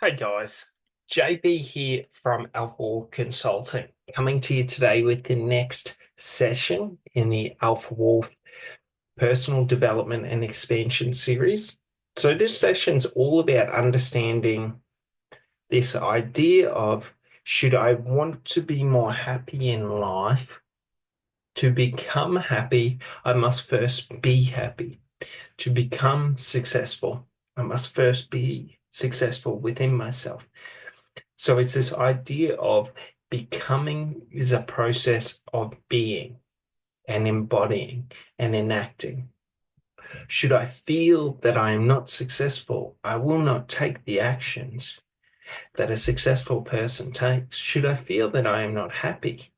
Hey guys, JB here from Alpha Consulting, coming to you today with the next session in the Alpha Wolf Personal Development and Expansion series. So this session's all about understanding this idea of, should I want to be more happy in life? To become happy, I must first be happy. To become successful, I must first be successful within myself. So it's this idea of becoming is a process of being and embodying and enacting. Should I feel that I am not successful, I will not take the actions that a successful person takes. Should I feel that I am not happy,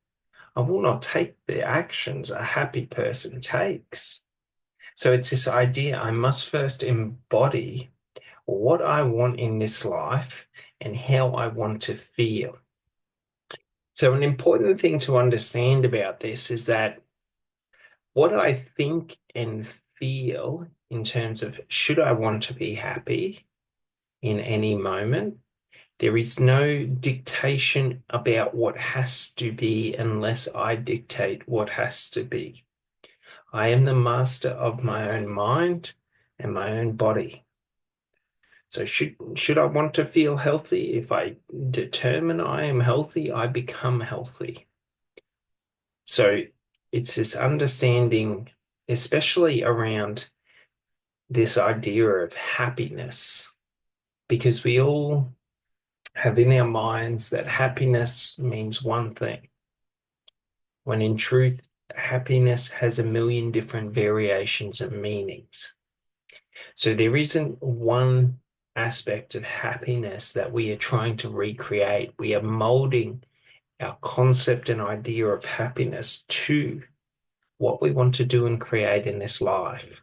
I will not take the actions a happy person takes. So it's this idea I must first embody what I want in this life and how I want to feel. So, an important thing to understand about this is that what I think and feel in terms of, should I want to be happy in any moment, there is no dictation about what has to be unless I dictate what has to be. I am the master of my own mind and my own body. So should I want to feel healthy? If I determine I am healthy, I become healthy. So it's this understanding, especially around this idea of happiness, because we all have in our minds that happiness means one thing, when in truth, happiness has a million different variations of meanings. So there isn't one aspect of happiness that we are trying to recreate. We are molding our concept and idea of happiness to what we want to do and create in this life.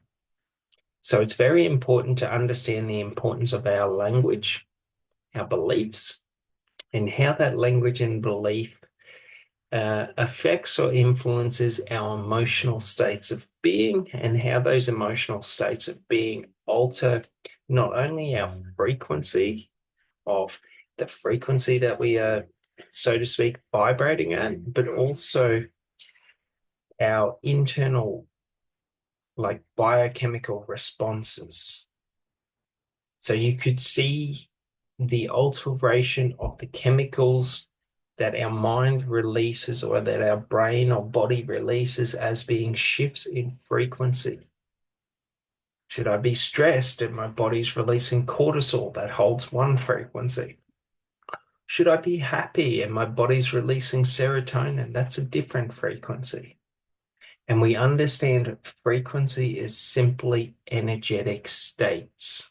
So it's very important to understand the importance of our language, our beliefs, and how that language and belief affects or influences our emotional states of being, and how those emotional states of being alter not only our frequency of the frequency that we are, so to speak, vibrating at, but also our internal, like, biochemical responses. So you could see the alteration of the chemicals that our mind releases or that our brain or body releases as being shifts in frequency. Should I be stressed and my body's releasing cortisol that holds one frequency? Should I be happy and my body's releasing serotonin? That's a different frequency. And we understand frequency is simply energetic states.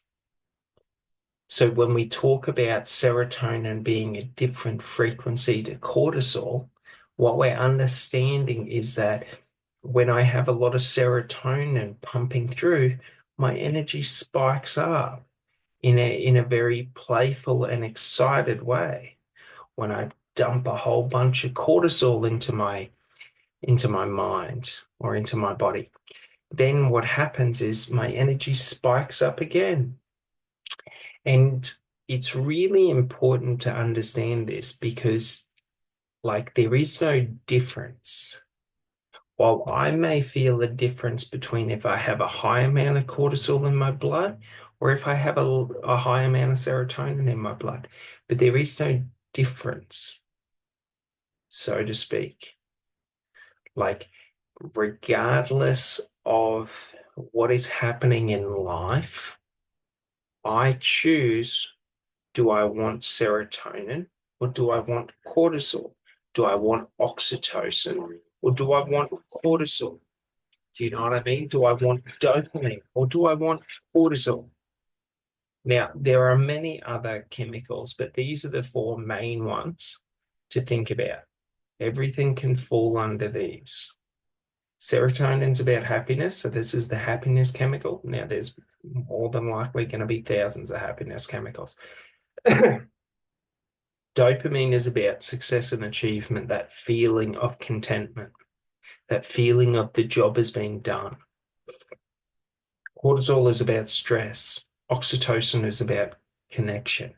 So when we talk about serotonin being a different frequency to cortisol, what we're understanding is that when I have a lot of serotonin pumping through, my energy spikes up in a very playful and excited way. When I dump a whole bunch of cortisol into my mind or into my body, then what happens is my energy spikes up again. And it's really important to understand this because, like, there is no difference. While I may feel the difference between if I have a high amount of cortisol in my blood or if I have a high amount of serotonin in my blood, but there is no difference, so to speak. Like, regardless of what is happening in life, I choose, do I want serotonin or do I want cortisol? Do I want oxytocin or do I want cortisol? Do you know what I mean? Do I want dopamine or do I want cortisol? Now, there are many other chemicals, but these are the four main ones to think about. Everything can fall under these. Serotonin's about happiness, so this is the happiness chemical. Now, there's more than likely going to be thousands of happiness chemicals. Dopamine is about success and achievement, that feeling of contentment, that feeling of the job has been done. Cortisol is about stress. Oxytocin is about connection.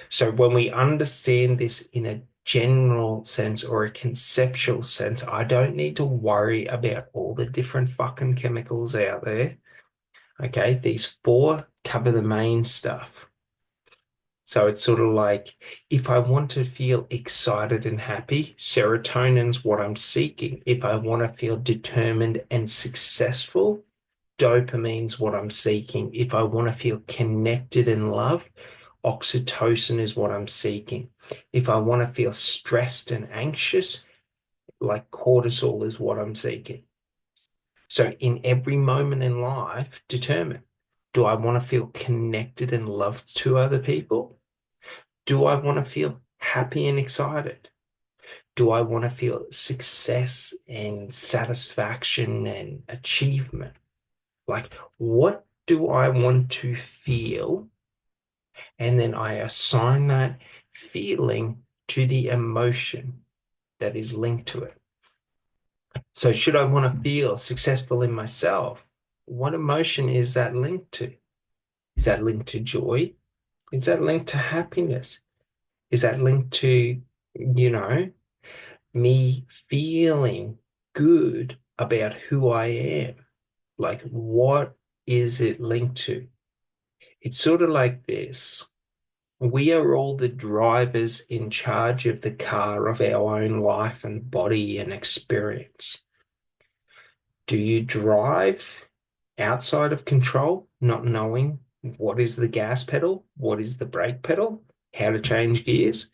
So when we understand this in a general sense or a conceptual sense, I don't need to worry about all the different fucking chemicals out there. Okay, these four cover the main stuff. So it's sort of like if I want to feel excited and happy, serotonin's what I'm seeking. If I want to feel determined and successful, dopamine's what I'm seeking. If I want to feel connected and loved, oxytocin is what I'm seeking. If I want to feel stressed and anxious, like cortisol is what I'm seeking. So in every moment in life, determine, do I want to feel connected and loved to other people? Do I want to feel happy and excited? Do I want to feel success and satisfaction and achievement? Like, what do I want to feel? And then I assign that feeling to the emotion that is linked to it. So, should I want to feel successful in myself? What emotion is that linked to? Is that linked to joy? Is that linked to happiness? Is that linked to, you know, me feeling good about who I am? Like, what is it linked to? It's sort of like this. We are all the drivers in charge of the car of our own life and body and experience. Do you drive outside of control, not knowing what is the gas pedal, what is the brake pedal, how to change gears?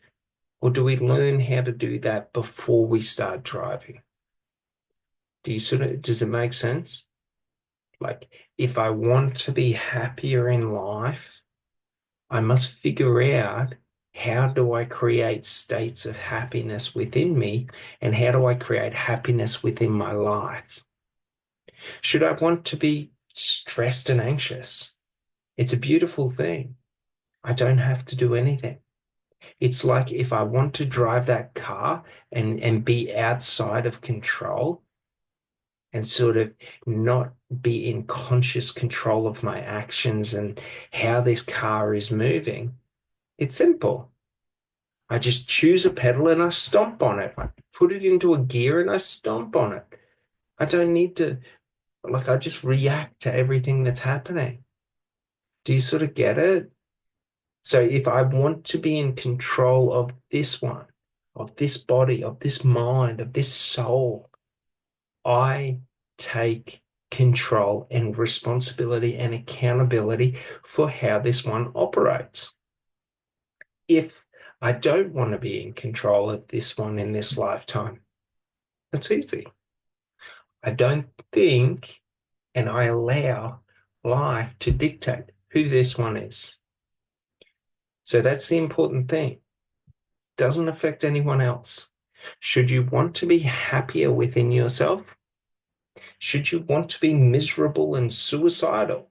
Or do we learn how to do that before we start driving? Does it make sense? Like, if I want to be happier in life, I must figure out how do I create states of happiness within me and how do I create happiness within my life? Should I want to be stressed and anxious? It's a beautiful thing. I don't have to do anything. It's like if I want to drive that car and be outside of control and sort of not be in conscious control of my actions and how this car is moving, it's simple. I just choose a pedal and I stomp on it. I put it into a gear and I stomp on it. I don't need to, like, I just react to everything that's happening. Do you sort of get it? So if I want to be in control of this one, of this body, of this mind, of this soul, I take control and responsibility and accountability for how this one operates. If I don't want to be in control of this one in this lifetime, that's easy. I don't think and I allow life to dictate who this one is. So that's the important thing. Doesn't affect anyone else. Should you want to be happier within yourself? Should you want to be miserable and suicidal?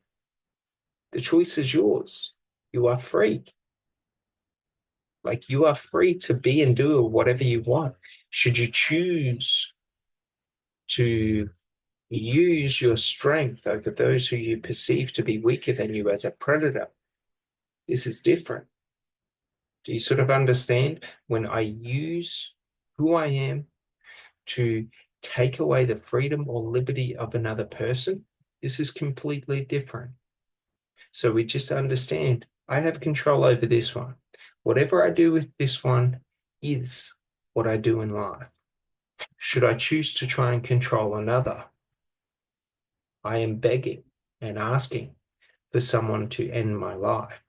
The choice is yours. You are free. Like you are free to be and do whatever you want. Should you choose to use your strength over those who you perceive to be weaker than you as a predator? This is different. Do you sort of understand? When I use who I am to take away the freedom or liberty of another person, this is completely different. So we just understand I have control over this one. Whatever I do with this one is what I do in life. Should I choose to try and control another, I am begging and asking for someone to end my life.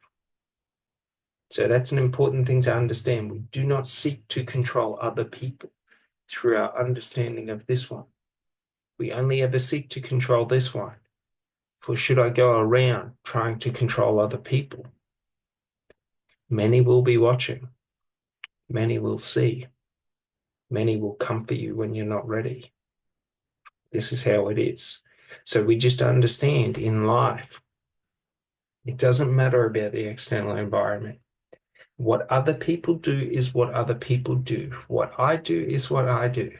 So that's an important thing to understand. We do not seek to control other people through our understanding of this one. We only ever seek to control this one. For should I go around trying to control other people? Many will be watching. Many will see. Many will comfort you when you're not ready. This is how it is. So we just understand in life, it doesn't matter about the external environment. What other people do is what other people do. What I do is what I do.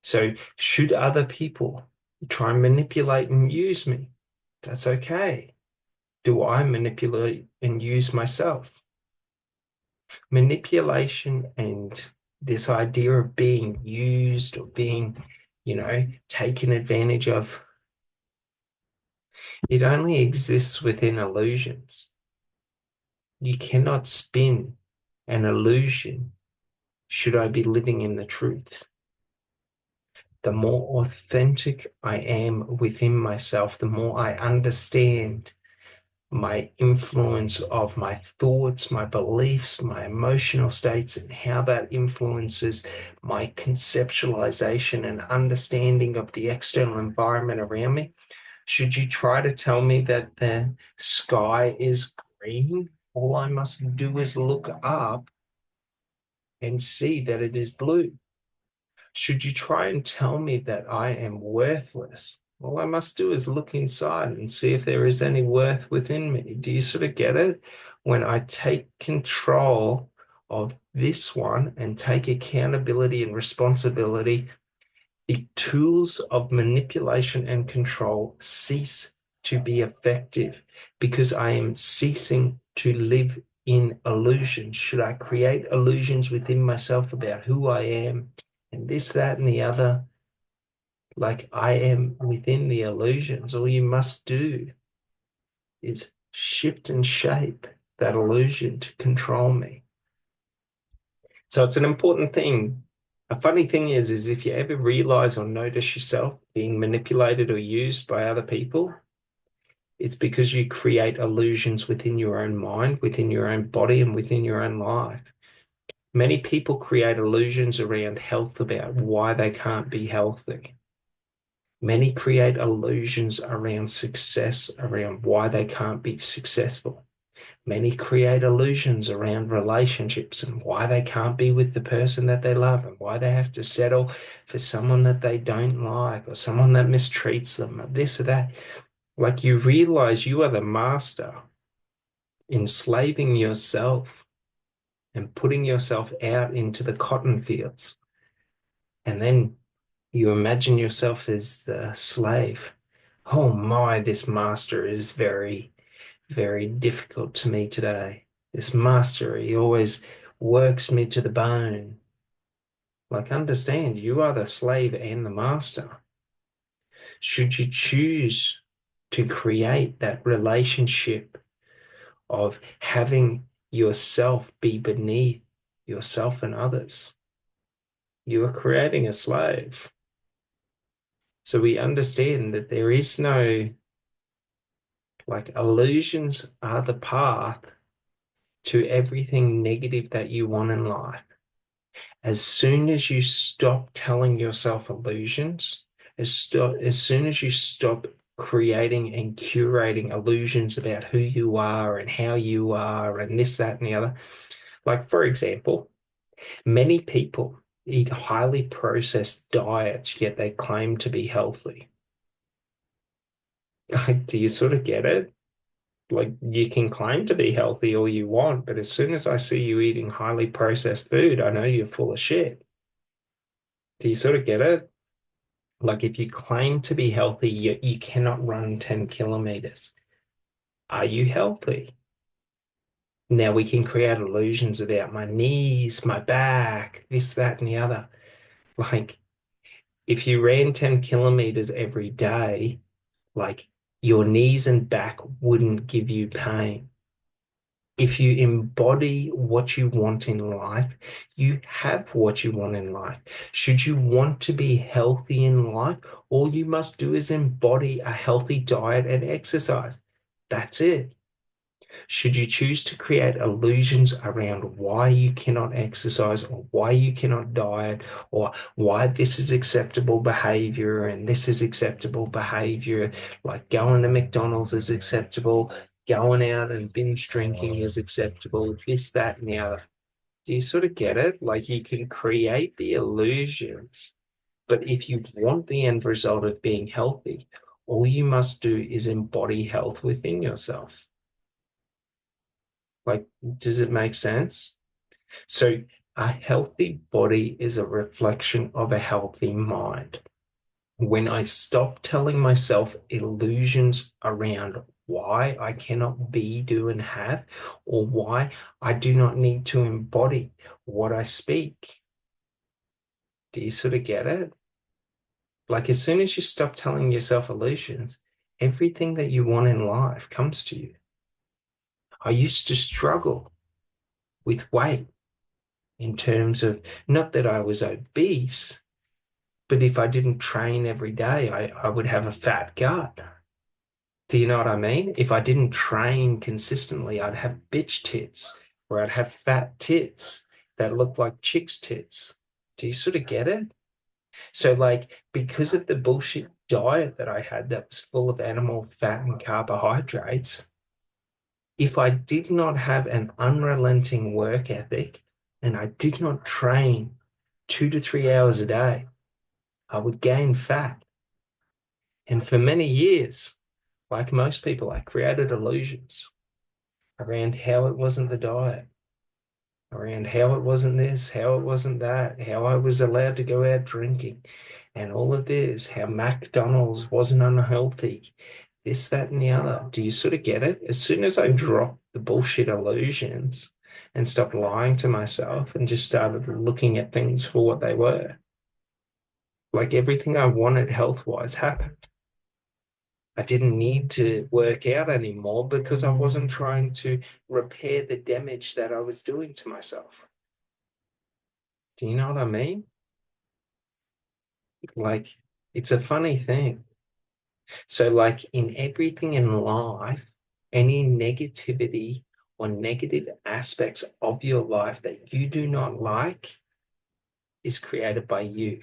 So should other people try and manipulate and use me? That's okay. Do I manipulate and use myself? Manipulation and this idea of being used or being, taken advantage of, it only exists within illusions. You cannot spin an illusion should I be living in the truth. The more authentic I am within myself, the more I understand my influence of my thoughts, my beliefs, my emotional states, and how that influences my conceptualization and understanding of the external environment around me. Should you try to tell me that the sky is green, all I must do is look up and see that it is blue. Should you try and tell me that I am worthless, all I must do is look inside and see if there is any worth within me. Do you sort of get it? When I take control of this one and take accountability and responsibility, the tools of manipulation and control cease to be effective because I am ceasing to live in illusions. Should I create illusions within myself about who I am and this, that, and the other? Like I am within the illusions. All you must do is shift and shape that illusion to control me. So it's an important thing. A funny thing is if you ever realize or notice yourself being manipulated or used by other people, it's because you create illusions within your own mind, within your own body, and within your own life. Many people create illusions around health about why they can't be healthy. Many create illusions around success, around why they can't be successful. Many create illusions around relationships and why they can't be with the person that they love and why they have to settle for someone that they don't like or someone that mistreats them or this or that. Like you realize you are the master, enslaving yourself and putting yourself out into the cotton fields. And then you imagine yourself as the slave. Oh my, this master is very, very difficult to me today. This master, he always works me to the bone. Like, understand, you are the slave and the master. Should you choose to create that relationship of having yourself be beneath yourself and others, you are creating a slave. So we understand that there is no, like, illusions are the path to everything negative that you want in life. As soon as you stop telling yourself illusions, as soon as you stop creating and curating illusions about who you are and how you are and this, that, and the other. Like, for example, many people eat highly processed diets, yet they claim to be healthy. Like, do you sort of get it? Like, you can claim to be healthy all you want, but as soon as I see you eating highly processed food, I know you're full of shit. Do you sort of get it? Like if you claim to be healthy, you cannot run 10 kilometers. Are you healthy? Now we can create illusions about my knees, my back, this, that, and the other. Like if you ran 10 kilometers every day, like your knees and back wouldn't give you pain. If you embody what you want in life, you have what you want in life. Should you want to be healthy in life, all you must do is embody a healthy diet and exercise. That's it. Should you choose to create illusions around why you cannot exercise or why you cannot diet or why this is acceptable behavior and this is acceptable behavior, like going to McDonald's is acceptable, going out and binge drinking is acceptable, this, that, and the other. Do you sort of get it? Like you can create the illusions, but if you want the end result of being healthy, all you must do is embody health within yourself. Like, does it make sense? So, a healthy body is a reflection of a healthy mind. When I stop telling myself illusions around why I cannot be, do, and have, or why I do not need to embody what I speak. Do you sort of get it? Like as soon as you stop telling yourself illusions, everything that you want in life comes to you. I used to struggle with weight in terms of not that I was obese, but if I didn't train every day, I would have a fat gut. Do you know what I mean? If I didn't train consistently, I'd have bitch tits or I'd have fat tits that look like chicks' tits. Do you sort of get it? So, like, because of the bullshit diet that I had that was full of animal fat and carbohydrates, if I did not have an unrelenting work ethic and I did not train 2 to 3 hours a day, I would gain fat. And for many years, like most people, I created illusions around how it wasn't the diet, around how it wasn't this, how it wasn't that, how I was allowed to go out drinking, and all of this, how McDonald's wasn't unhealthy, this, that, and the other. Do you sort of get it? As soon as I dropped the bullshit illusions and stopped lying to myself and just started looking at things for what they were, like everything I wanted health-wise happened. I didn't need to work out anymore because I wasn't trying to repair the damage that I was doing to myself. Do you know what I mean? Like, it's a funny thing. So, like, in everything in life, any negativity or negative aspects of your life that you do not like is created by you.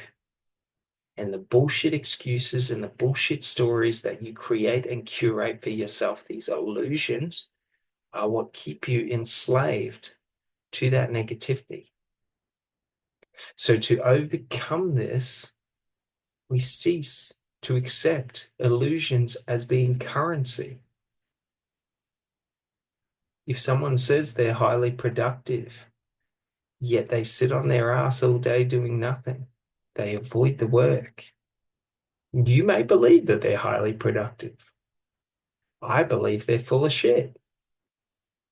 And the bullshit excuses and the bullshit stories that you create and curate for yourself, these illusions, are what keep you enslaved to that negativity. So, to overcome this, we cease to accept illusions as being currency. If someone says they're highly productive, yet they sit on their ass all day doing nothing, they avoid the work. You may believe that they're highly productive. I believe they're full of shit.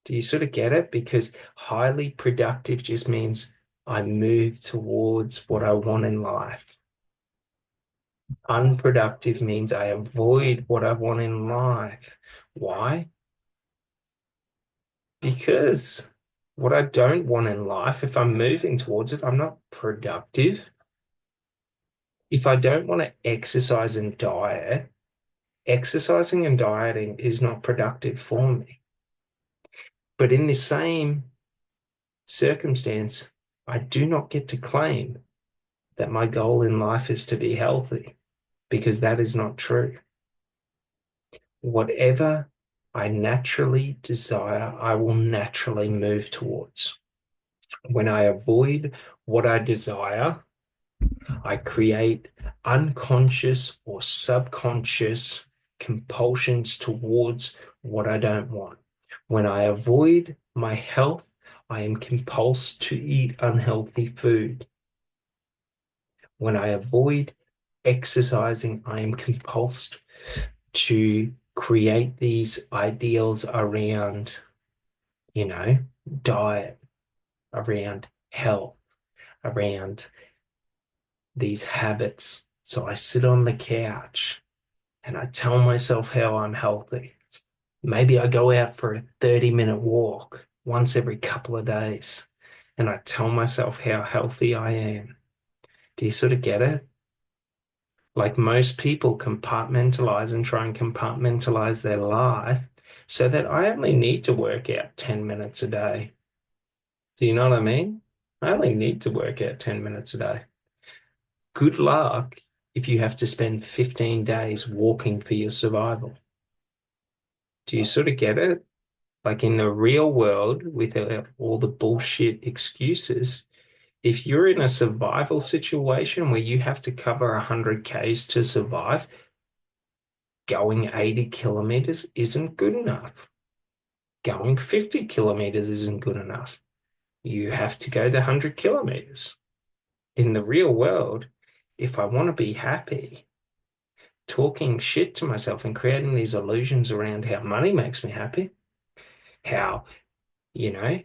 Do you sort of get it? Because highly productive just means I move towards what I want in life. Unproductive means I avoid what I want in life. Why? Because what I don't want in life, if I'm moving towards it, I'm not productive. If I don't want to exercise and diet, exercising and dieting is not productive for me. But in the same circumstance, I do not get to claim that my goal in life is to be healthy because that is not true. Whatever I naturally desire, I will naturally move towards. When I avoid what I desire, I create unconscious or subconscious compulsions towards what I don't want. When I avoid my health, I am compelled to eat unhealthy food. When I avoid exercising, I am compelled to create these ideals around, you know, diet, around health, around these habits. So I sit on the couch and I tell myself how I'm healthy. Maybe I go out for a 30-minute walk once every couple of days and I tell myself how healthy I am. Do you sort of get it? Like most people compartmentalize and try and compartmentalize their life so that I only need to work out 10 minutes a day. Do you know what I mean? I only need to work out 10 minutes a day. Good luck if you have to spend 15 days walking for your survival. Do you sort of get it? Like in the real world, without all the bullshit excuses, if you're in a survival situation where you have to cover 100 Ks to survive, going 80 kilometers isn't good enough. Going 50 kilometers isn't good enough. You have to go the 100 kilometers. In the real world, if I want to be happy, talking shit to myself and creating these illusions around how money makes me happy, how, you know,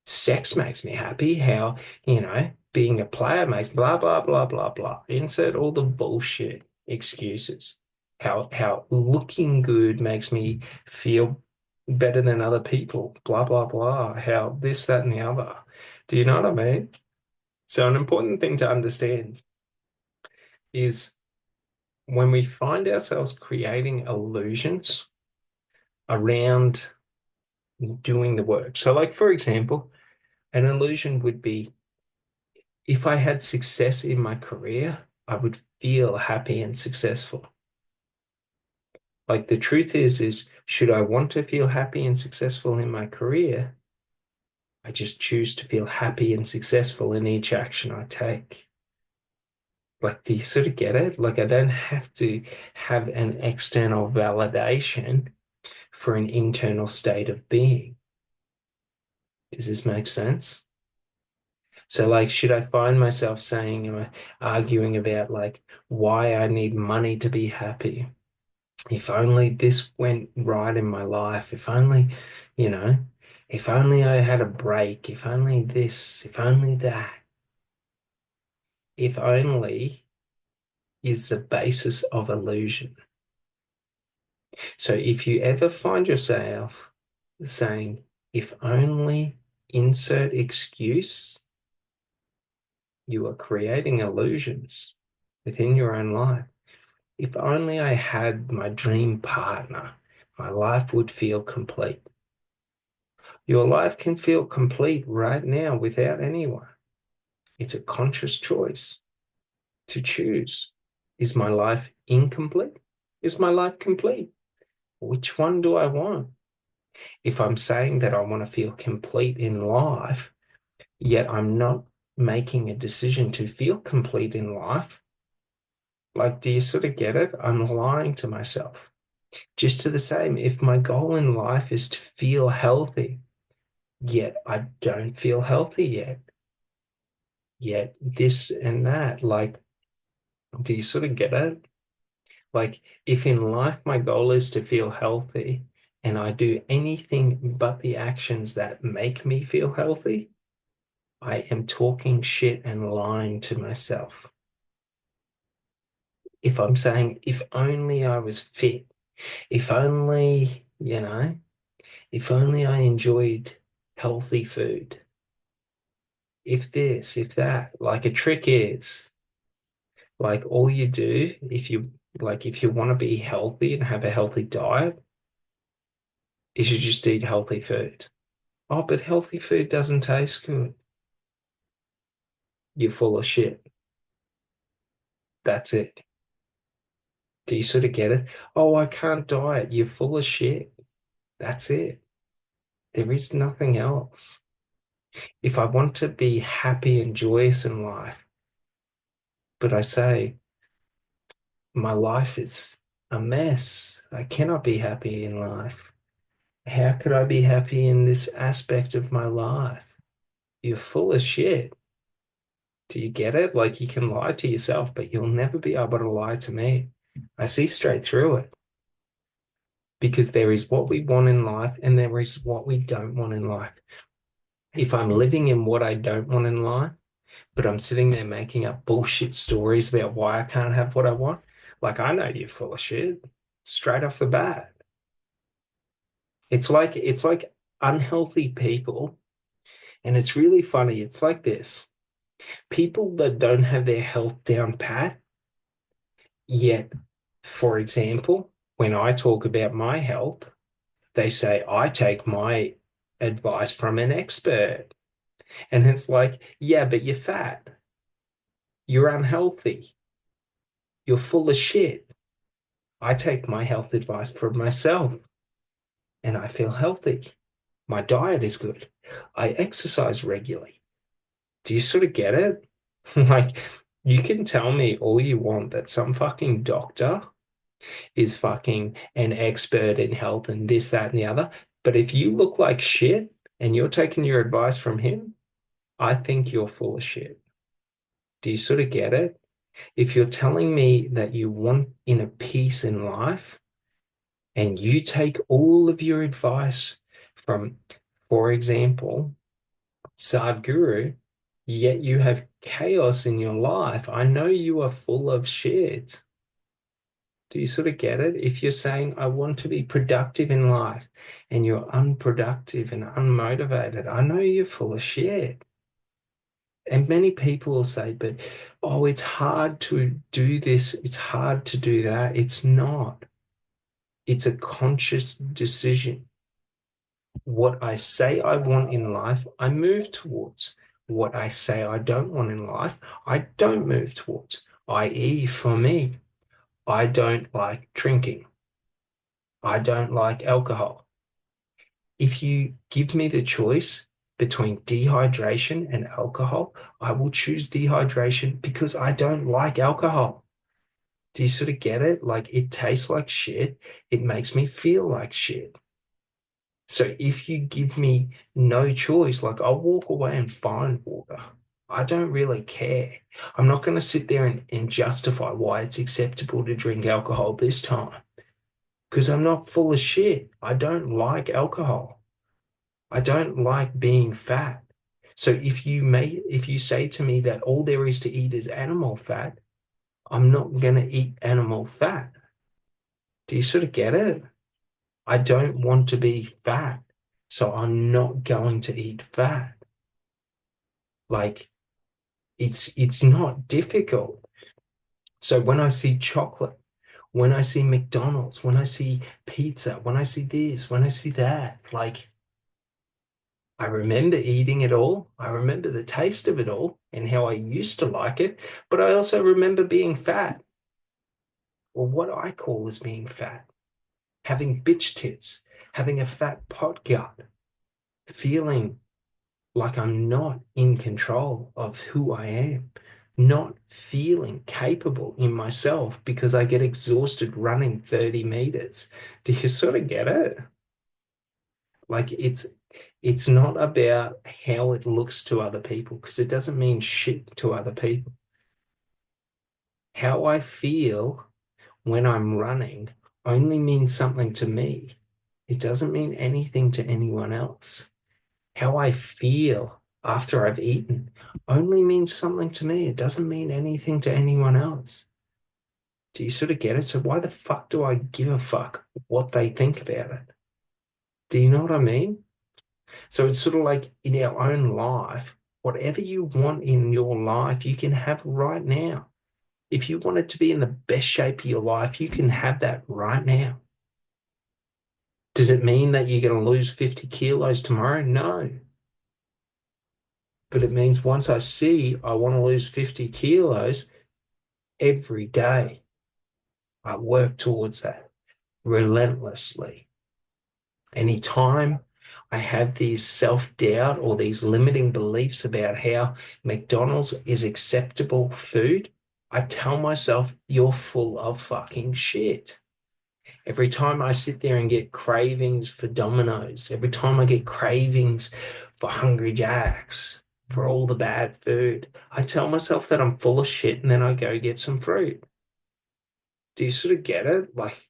sex makes me happy, how, being a player makes blah, blah, blah, blah, blah. Insert all the bullshit excuses. How looking good makes me feel better than other people, blah, blah, blah. How this, that, and the other. Do you know what I mean? So an important thing to understand is when we find ourselves creating illusions around doing the work. So, like, for example, an illusion would be if I had success in my career, I would feel happy and successful. Like, the truth is should I want to feel happy and successful in my career, I just choose to feel happy and successful in each action I take. Like, do you sort of get it? Like, I don't have to have an external validation for an internal state of being. Does this make sense? So, like, should I find myself saying or arguing about like why I need money to be happy? If only this went right in my life, if only, you know, if only I had a break, if only this, if only that, if only is the basis of illusion. So if you ever find yourself saying, if only insert excuse, you are creating illusions within your own life. If only I had my dream partner, my life would feel complete. Your life can feel complete right now without anyone. It's a conscious choice to choose. Is my life incomplete? Is my life complete? Which one do I want? If I'm saying that I want to feel complete in life, yet I'm not making a decision to feel complete in life, like, do you sort of get it? I'm lying to myself. Just to the same, if my goal in life is to feel healthy, yet I don't feel healthy yet this and that, like, do you sort of get it? Like, if in life my goal is to feel healthy and I do anything but the actions that make me feel healthy, I am talking shit and lying to myself. If I'm saying, if only I was fit, if only, if only I enjoyed healthy food, if this, if that, like a trick is, like all you do, if you want to be healthy and have a healthy diet, is you just eat healthy food. Oh, but healthy food doesn't taste good. You're full of shit. That's it. Do you sort of get it? Oh, I can't diet. You're full of shit. That's it. There is nothing else. If I want to be happy and joyous in life, but I say my life is a mess, I cannot be happy in life. How could I be happy in this aspect of my life? You're full of shit. Do you get it? Like, you can lie to yourself, but you'll never be able to lie to me. I see straight through it because there is what we want in life and there is what we don't want in life. If I'm living in what I don't want in life, but I'm sitting there making up bullshit stories about why I can't have what I want, like, I know you're full of shit straight off the bat. It's like unhealthy people, and it's really funny. It's like this. People that don't have their health down pat, yet, for example, when I talk about my health, they say I take my advice from an expert. And it's like, yeah, but you're fat. You're unhealthy. You're full of shit. I take my health advice from myself and I feel healthy. My diet is good. I exercise regularly. Do you sort of get it? Like, you can tell me all you want that some fucking doctor is fucking an expert in health and this, that, and the other. But if you look like shit and you're taking your advice from him, I think you're full of shit. Do you sort of get it? If you're telling me that you want inner peace in life and you take all of your advice from, for example, Sadhguru, yet you have chaos in your life, I know you are full of shit. Do you sort of get it? If you're saying, I want to be productive in life, and you're unproductive and unmotivated, I know you're full of shit. And many people will say, but oh, it's hard to do this, it's hard to do that. It's not. It's a conscious decision. What I say I want in life, I move towards. What I say I don't want in life, I don't move towards. I.e., for me, I don't like drinking. I don't like alcohol. If you give me the choice between dehydration and alcohol, I will choose dehydration because I don't like alcohol. Do you sort of get it? Like it tastes like shit. It makes me feel like shit. So if you give me no choice, like I'll walk away and find water. I don't really care. I'm not going to sit there and justify why it's acceptable to drink alcohol this time because I'm not full of shit. I don't like alcohol. I don't like being fat. So if you say to me that all there is to eat is animal fat, I'm not going to eat animal fat. Do you sort of get it? I don't want to be fat, so I'm not going to eat fat. Like it's not difficult. So when I see chocolate, when I see McDonald's, when I see pizza, when I see this, when I see that, like I remember eating it all. I remember the taste of it all and how I used to like it, but I also remember being fat, or what I call as being fat, having bitch tits, having a fat pot gut, feeling like I'm not in control of who I am, not feeling capable in myself because I get exhausted running 30 meters. Do you sort of get it? Like it's not about how it looks to other people because it doesn't mean shit to other people. How I feel when I'm running only means something to me. It doesn't mean anything to anyone else. How I feel after I've eaten only means something to me. It doesn't mean anything to anyone else. Do you sort of get it? So why the fuck do I give a fuck what they think about it? Do you know what I mean? So it's sort of like in our own life, whatever you want in your life, you can have right now. If you want it to be in the best shape of your life, you can have that right now. Does it mean that you're going to lose 50 kilos tomorrow? No. But it means once I see I want to lose 50 kilos every day, I work towards that relentlessly. Anytime I have these self-doubt or these limiting beliefs about how McDonald's is acceptable food, I tell myself, you're full of fucking shit. Every time I sit there and get cravings for Domino's, every time I get cravings for Hungry Jacks, for all the bad food, I tell myself that I'm full of shit and then I go get some fruit. Do you sort of get it? Like,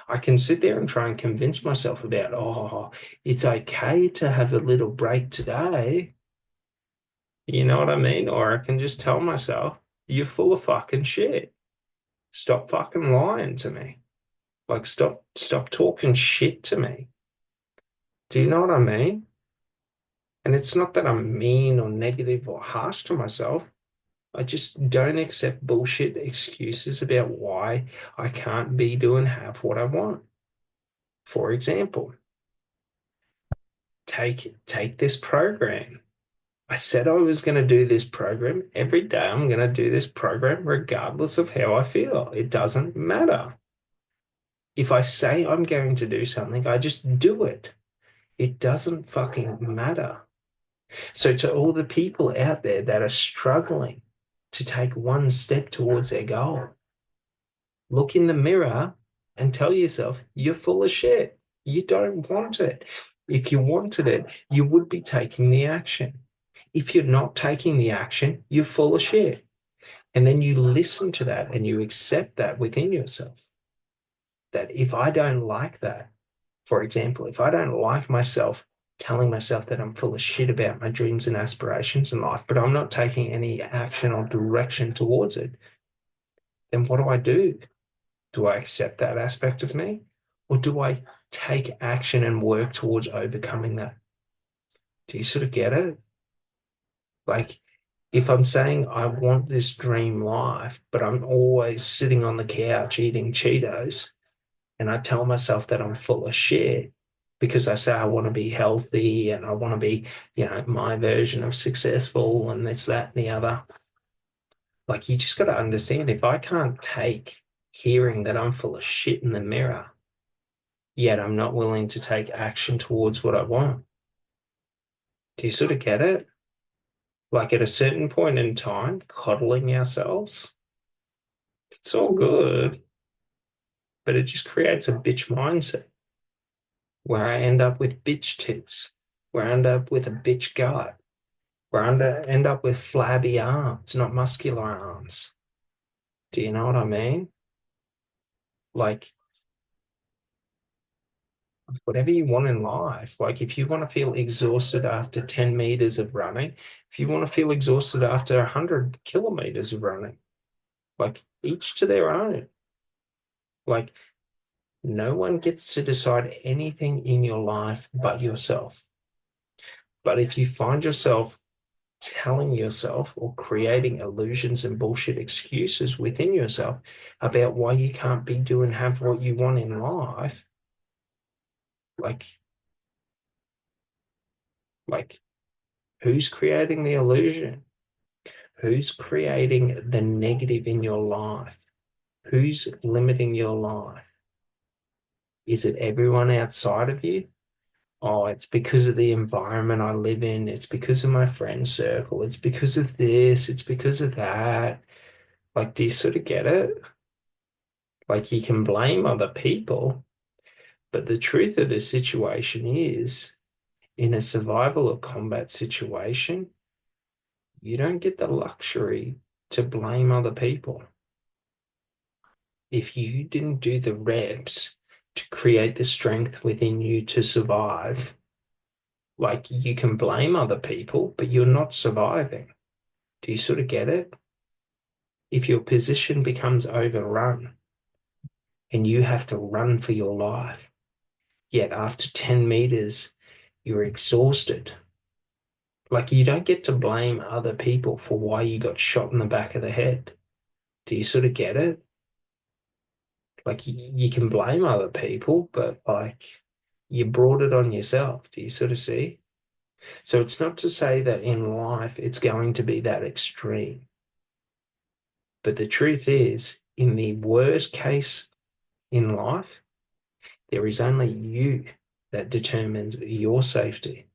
I can sit there and try and convince myself about, oh, it's okay to have a little break today. You know what I mean? Or I can just tell myself, you're full of fucking shit. Stop fucking lying to me. Like, stop talking shit to me. Do you know what I mean? And it's not that I'm mean or negative or harsh to myself. I just don't accept bullshit excuses about why I can't be, do, and have what I want. For example, take this program. I said I was going to do this program every day. I'm going to do this program regardless of how I feel. It doesn't matter. If I say I'm going to do something, I just do it. It doesn't fucking matter. So to all the people out there that are struggling to take one step towards their goal, look in the mirror and tell yourself you're full of shit. You don't want it. If you wanted it, you would be taking the action. If you're not taking the action, you're full of shit. And then you listen to that and you accept that within yourself. That if I don't like that, for example, if I don't like myself telling myself that I'm full of shit about my dreams and aspirations in life, but I'm not taking any action or direction towards it, then what do I do? Do I accept that aspect of me? Or do I take action and work towards overcoming that? Do you sort of get it? Like, if I'm saying I want this dream life, but I'm always sitting on the couch eating Cheetos, and I tell myself that I'm full of shit because I say I want to be healthy and I want to be, my version of successful and this, that, and the other. Like, you just got to understand if I can't take hearing that I'm full of shit in the mirror, yet I'm not willing to take action towards what I want. Do you sort of get it? Like, at a certain point in time, coddling ourselves, it's all good, but it just creates a bitch mindset where I end up with bitch tits, where I end up with a bitch gut, where I end up with flabby arms, not muscular arms. Do you know what I mean? Like, whatever you want in life, like if you want to feel exhausted after 10 meters of running, if you want to feel exhausted after 100 kilometers of running, like each to their own. Like, no one gets to decide anything in your life but yourself. But if you find yourself telling yourself or creating illusions and bullshit excuses within yourself about why you can't be doing have what you want in life, like like who's creating the illusion? Who's creating the negative in your life? Who's limiting your life? Is it everyone outside of you? Oh, it's because of the environment I live in. It's because of my friend circle. It's because of this. It's because of that. Like, do you sort of get it? Like, you can blame other people, but the truth of the situation is, in a survival or combat situation, you don't get the luxury to blame other people. If you didn't do the reps to create the strength within you to survive, like you can blame other people, but you're not surviving. Do you sort of get it? If your position becomes overrun and you have to run for your life, yet after 10 meters, you're exhausted. Like, you don't get to blame other people for why you got shot in the back of the head. Do you sort of get it? Like, you can blame other people, but like you brought it on yourself. Do you sort of see? So it's not to say that in life it's going to be that extreme. But the truth is, in the worst case in life, there is only you that determines your safety.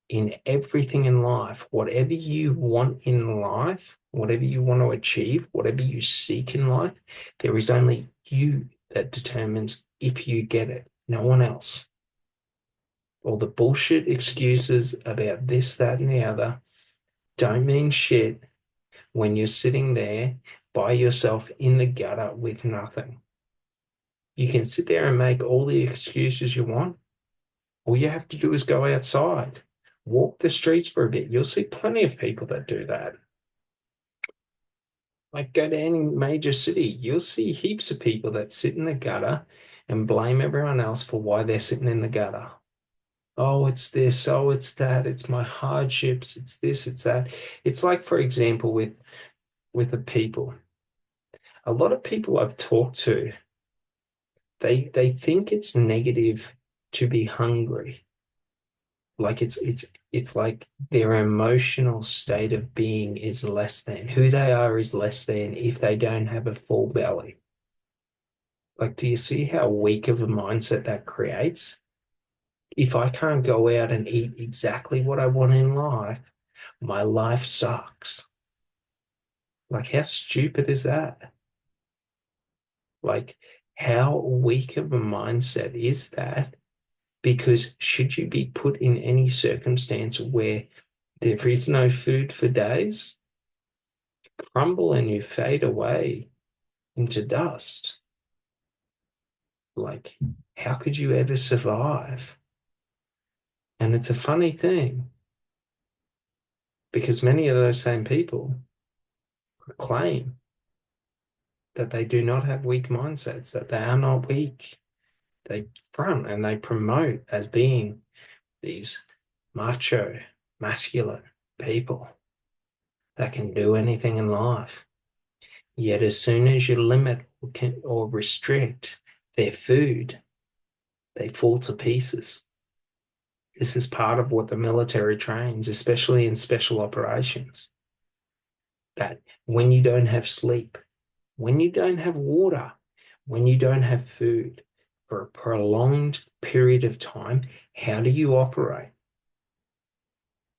In everything in life, whatever you want in life, whatever you want to achieve, whatever you seek in life, there is only you that determines if you get it, no one else. All the bullshit excuses about this, that, and the other don't mean shit when you're sitting there by yourself in the gutter with nothing. You can sit there and make all the excuses you want. All you have to do is go outside, walk the streets for a bit. You'll see plenty of people that do that. Like, go to any major city, you'll see heaps of people that sit in the gutter and blame everyone else for why they're sitting in the gutter. Oh, it's this, oh, it's that, it's my hardships, it's this, it's that. It's like, for example, with the people. A lot of people I've talked to, they think it's negative to be hungry. Like, it's like their emotional state of being is less than. Who they are is less than if they don't have a full belly. Like, do you see how weak of a mindset that creates? If I can't go out and eat exactly what I want in life, my life sucks. Like, how stupid is that? Like, how weak of a mindset is that? Because should you be put in any circumstance where there is no food for days, crumble and you fade away into dust. Like, how could you ever survive? And it's a funny thing because many of those same people claim that they do not have weak mindsets, that they are not weak. They front and they promote as being these macho, masculine people that can do anything in life. Yet as soon as you limit or restrict their food, they fall to pieces. This is part of what the military trains, especially in special operations, that when you don't have sleep, when you don't have water, when you don't have food for a prolonged period of time, how do you operate?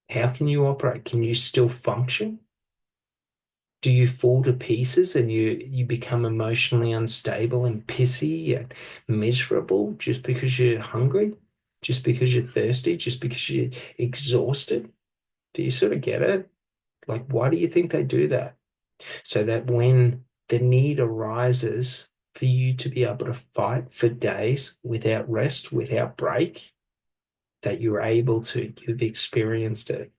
How can you operate? Can you still function? Do you fall to pieces and you become emotionally unstable and pissy and miserable just because you're hungry, just because you're thirsty, just because you're exhausted? Do you sort of get it? Like, why do you think they do that? So that when the need arises for you to be able to fight for days without rest, without break, that you're able to, you've experienced it.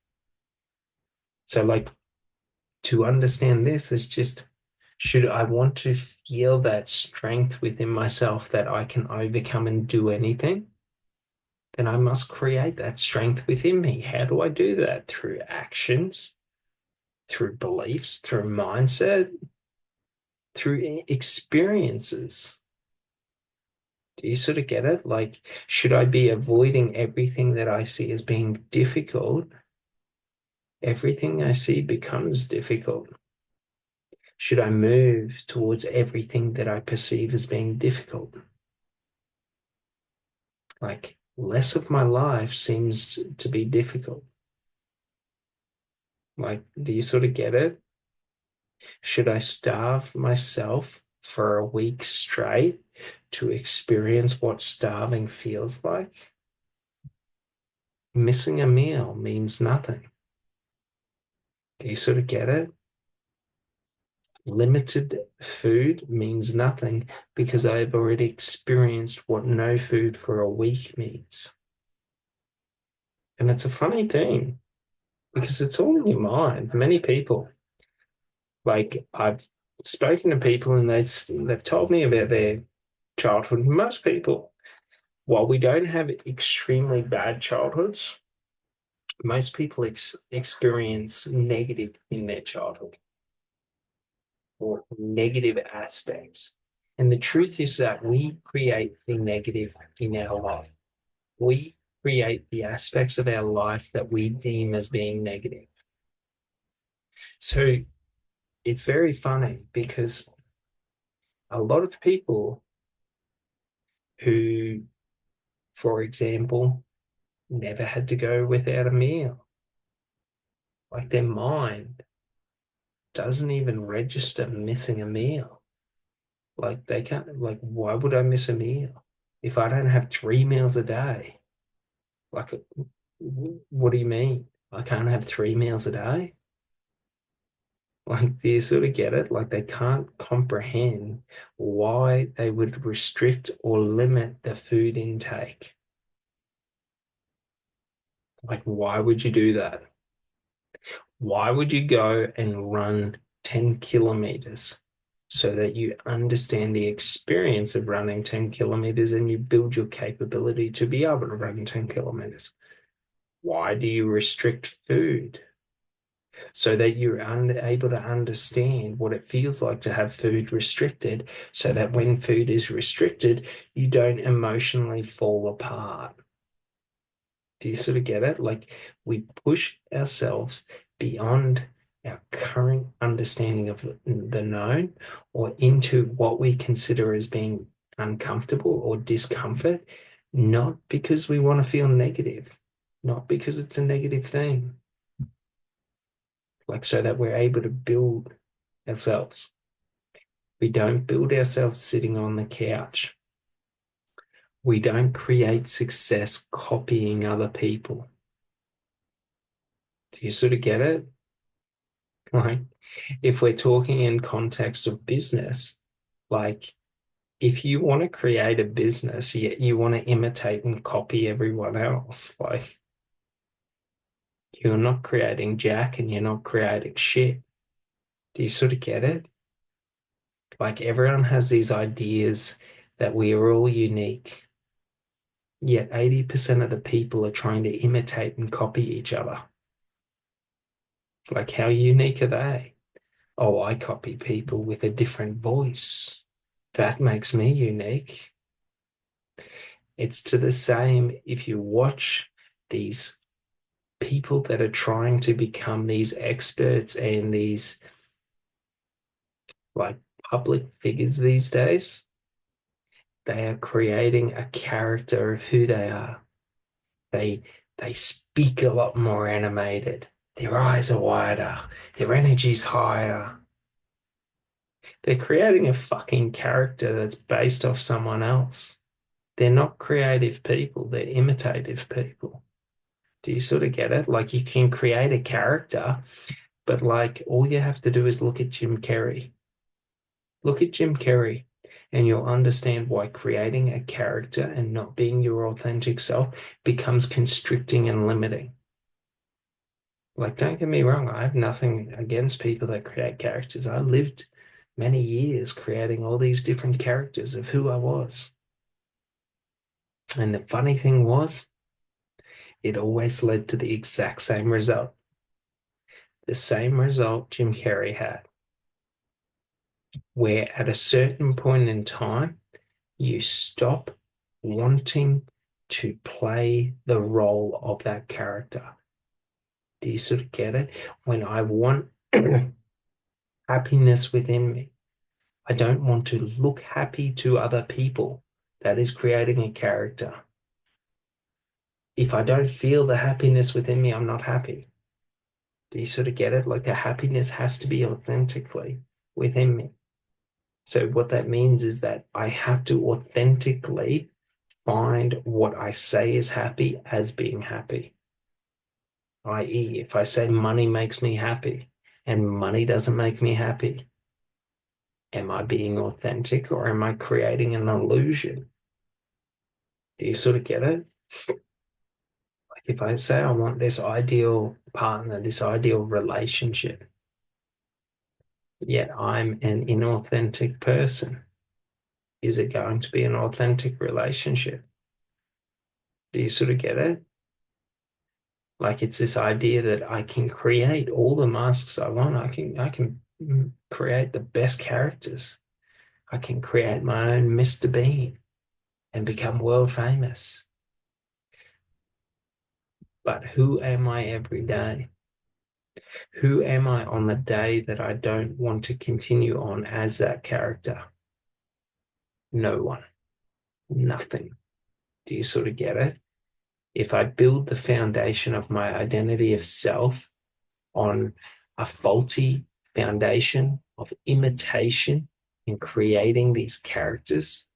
So, like, to understand this is just, should I want to feel that strength within myself that I can overcome and do anything, then I must create that strength within me. How do I do that? Through actions, through beliefs, through mindset, through experiences. Do you sort of get it? Like, should I be avoiding everything that I see as being difficult? Everything I see becomes difficult. Should I move towards everything that I perceive as being difficult? Like, less of my life seems to be difficult. Like, do you sort of get it? Should I starve myself for a week straight to experience what starving feels like? Missing a meal means nothing. Do you sort of get it? Limited food means nothing because I've already experienced what no food for a week means. And it's a funny thing because it's all in your mind. Many people, like I've spoken to people and they've told me about their childhood. Most people, while we don't have extremely bad childhoods, most people experience negative in their childhood or negative aspects. And the truth is that we create the negative in our life. We create the aspects of our life that we deem as being negative. So it's very funny because a lot of people who, for example, never had to go without a meal, like their mind doesn't even register missing a meal. Like they can't, like, why would I miss a meal if I don't have 3 meals a day? Like, what do you mean? I can't have 3 meals a day? Like, do you sort of get it? Like, they can't comprehend why they would restrict or limit the food intake. Like, why would you do that? Why would you go and run 10 kilometers so that you understand the experience of running 10 kilometers and you build your capability to be able to run 10 kilometers? Why do you restrict food? So that you're able to understand what it feels like to have food restricted, so that when food is restricted, you don't emotionally fall apart. Do you sort of get it? Like we push ourselves beyond our current understanding of the known or into what we consider as being uncomfortable or discomfort, not because we want to feel negative, not because it's a negative thing, like so that we're able to build ourselves. We don't build ourselves sitting on the couch. We don't create success copying other people. Do you sort of get it? Like, if we're talking in context of business, like if you want to create a business, yet you want to imitate and copy everyone else, like you're not creating jack and you're not creating shit. Do you sort of get it? Like everyone has these ideas that we are all unique, yet 80% of the people are trying to imitate and copy each other. Like, how unique are they? Oh, I copy people with a different voice. That makes me unique. It's to the same if you watch these people that are trying to become these experts and these like public figures these days, they are creating a character of who they are. They they speak a lot more animated. Their eyes are wider. Their energy's higher. They're creating a fucking character that's based off someone else. They're not creative people, they're imitative people. Do you sort of get it? Like you can create a character, but like all you have to do is look at Jim Carrey. Look at Jim Carrey, and you'll understand why creating a character and not being your authentic self becomes constricting and limiting. Like, don't get me wrong, I have nothing against people that create characters. I lived many years creating all these different characters of who I was. And the funny thing was, it always led to the exact same result. The same result Jim Carrey had, where at a certain point in time, you stop wanting to play the role of that character. Do you sort of get it? When I want happiness within me, I don't want to look happy to other people. That is creating a character. If I don't feel the happiness within me, I'm not happy. Do you sort of get it? Like the happiness has to be authentically within me. So what that means is that I have to authentically find what I say is happy as being happy. I.e., if I say money makes me happy and money doesn't make me happy, am I being authentic or am I creating an illusion? Do you sort of get it? Like if I say I want this ideal partner, this ideal relationship, yet I'm an inauthentic person, is it going to be an authentic relationship? Do you sort of get it? Like it's this idea that I can create all the masks I want. I can create the best characters. I can create my own Mr. Bean and become world famous. But who am I every day? Who am I on the day that I don't want to continue on as that character? No one, nothing. Do you sort of get it? If I build the foundation of my identity of self on a faulty foundation of imitation and creating these characters,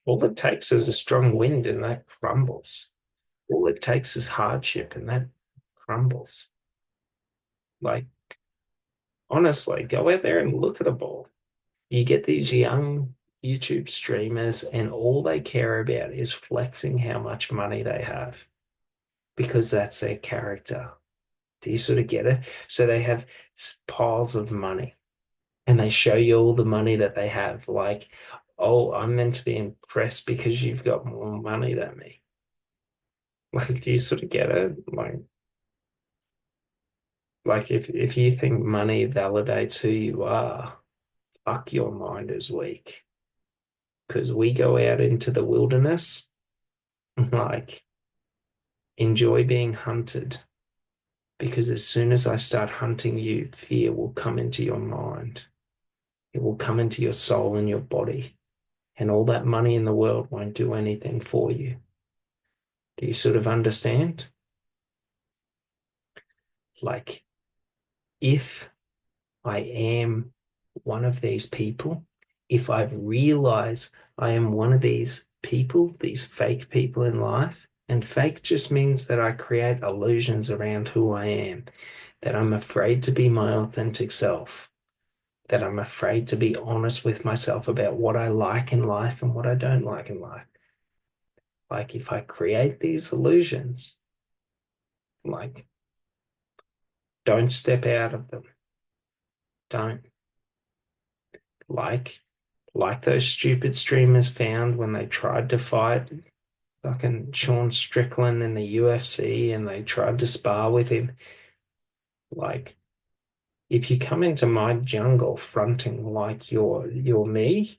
all it takes is a strong wind and that crumbles. All it takes is hardship and that crumbles. Like, honestly, go out there and look at a ball. You get these young YouTube streamers, and all they care about is flexing how much money they have because that's their character. Do you sort of get it? So they have piles of money and they show you all the money that they have. Like, oh, I'm meant to be impressed because you've got more money than me. Like, do you sort of get it? Like if you think money validates who you are, fuck, your mind is weak. Because we go out into the wilderness, like enjoy being hunted. Because as soon as I start hunting you, fear will come into your mind. It will come into your soul and your body. And all that money in the world won't do anything for you. Do you sort of understand? Like, if I am one of these people, if I've realized I am one of these people, these fake people in life, And fake just means that I create illusions around who I am, that I'm afraid to be my authentic self, that I'm afraid to be honest with myself about what I like in life and what I don't like in life. Like if I create these illusions, like don't step out of them. Don't like those stupid streamers found when they tried to fight fucking Sean Strickland in the UFC and they tried to spar with him. Like if you come into my jungle fronting like you're me,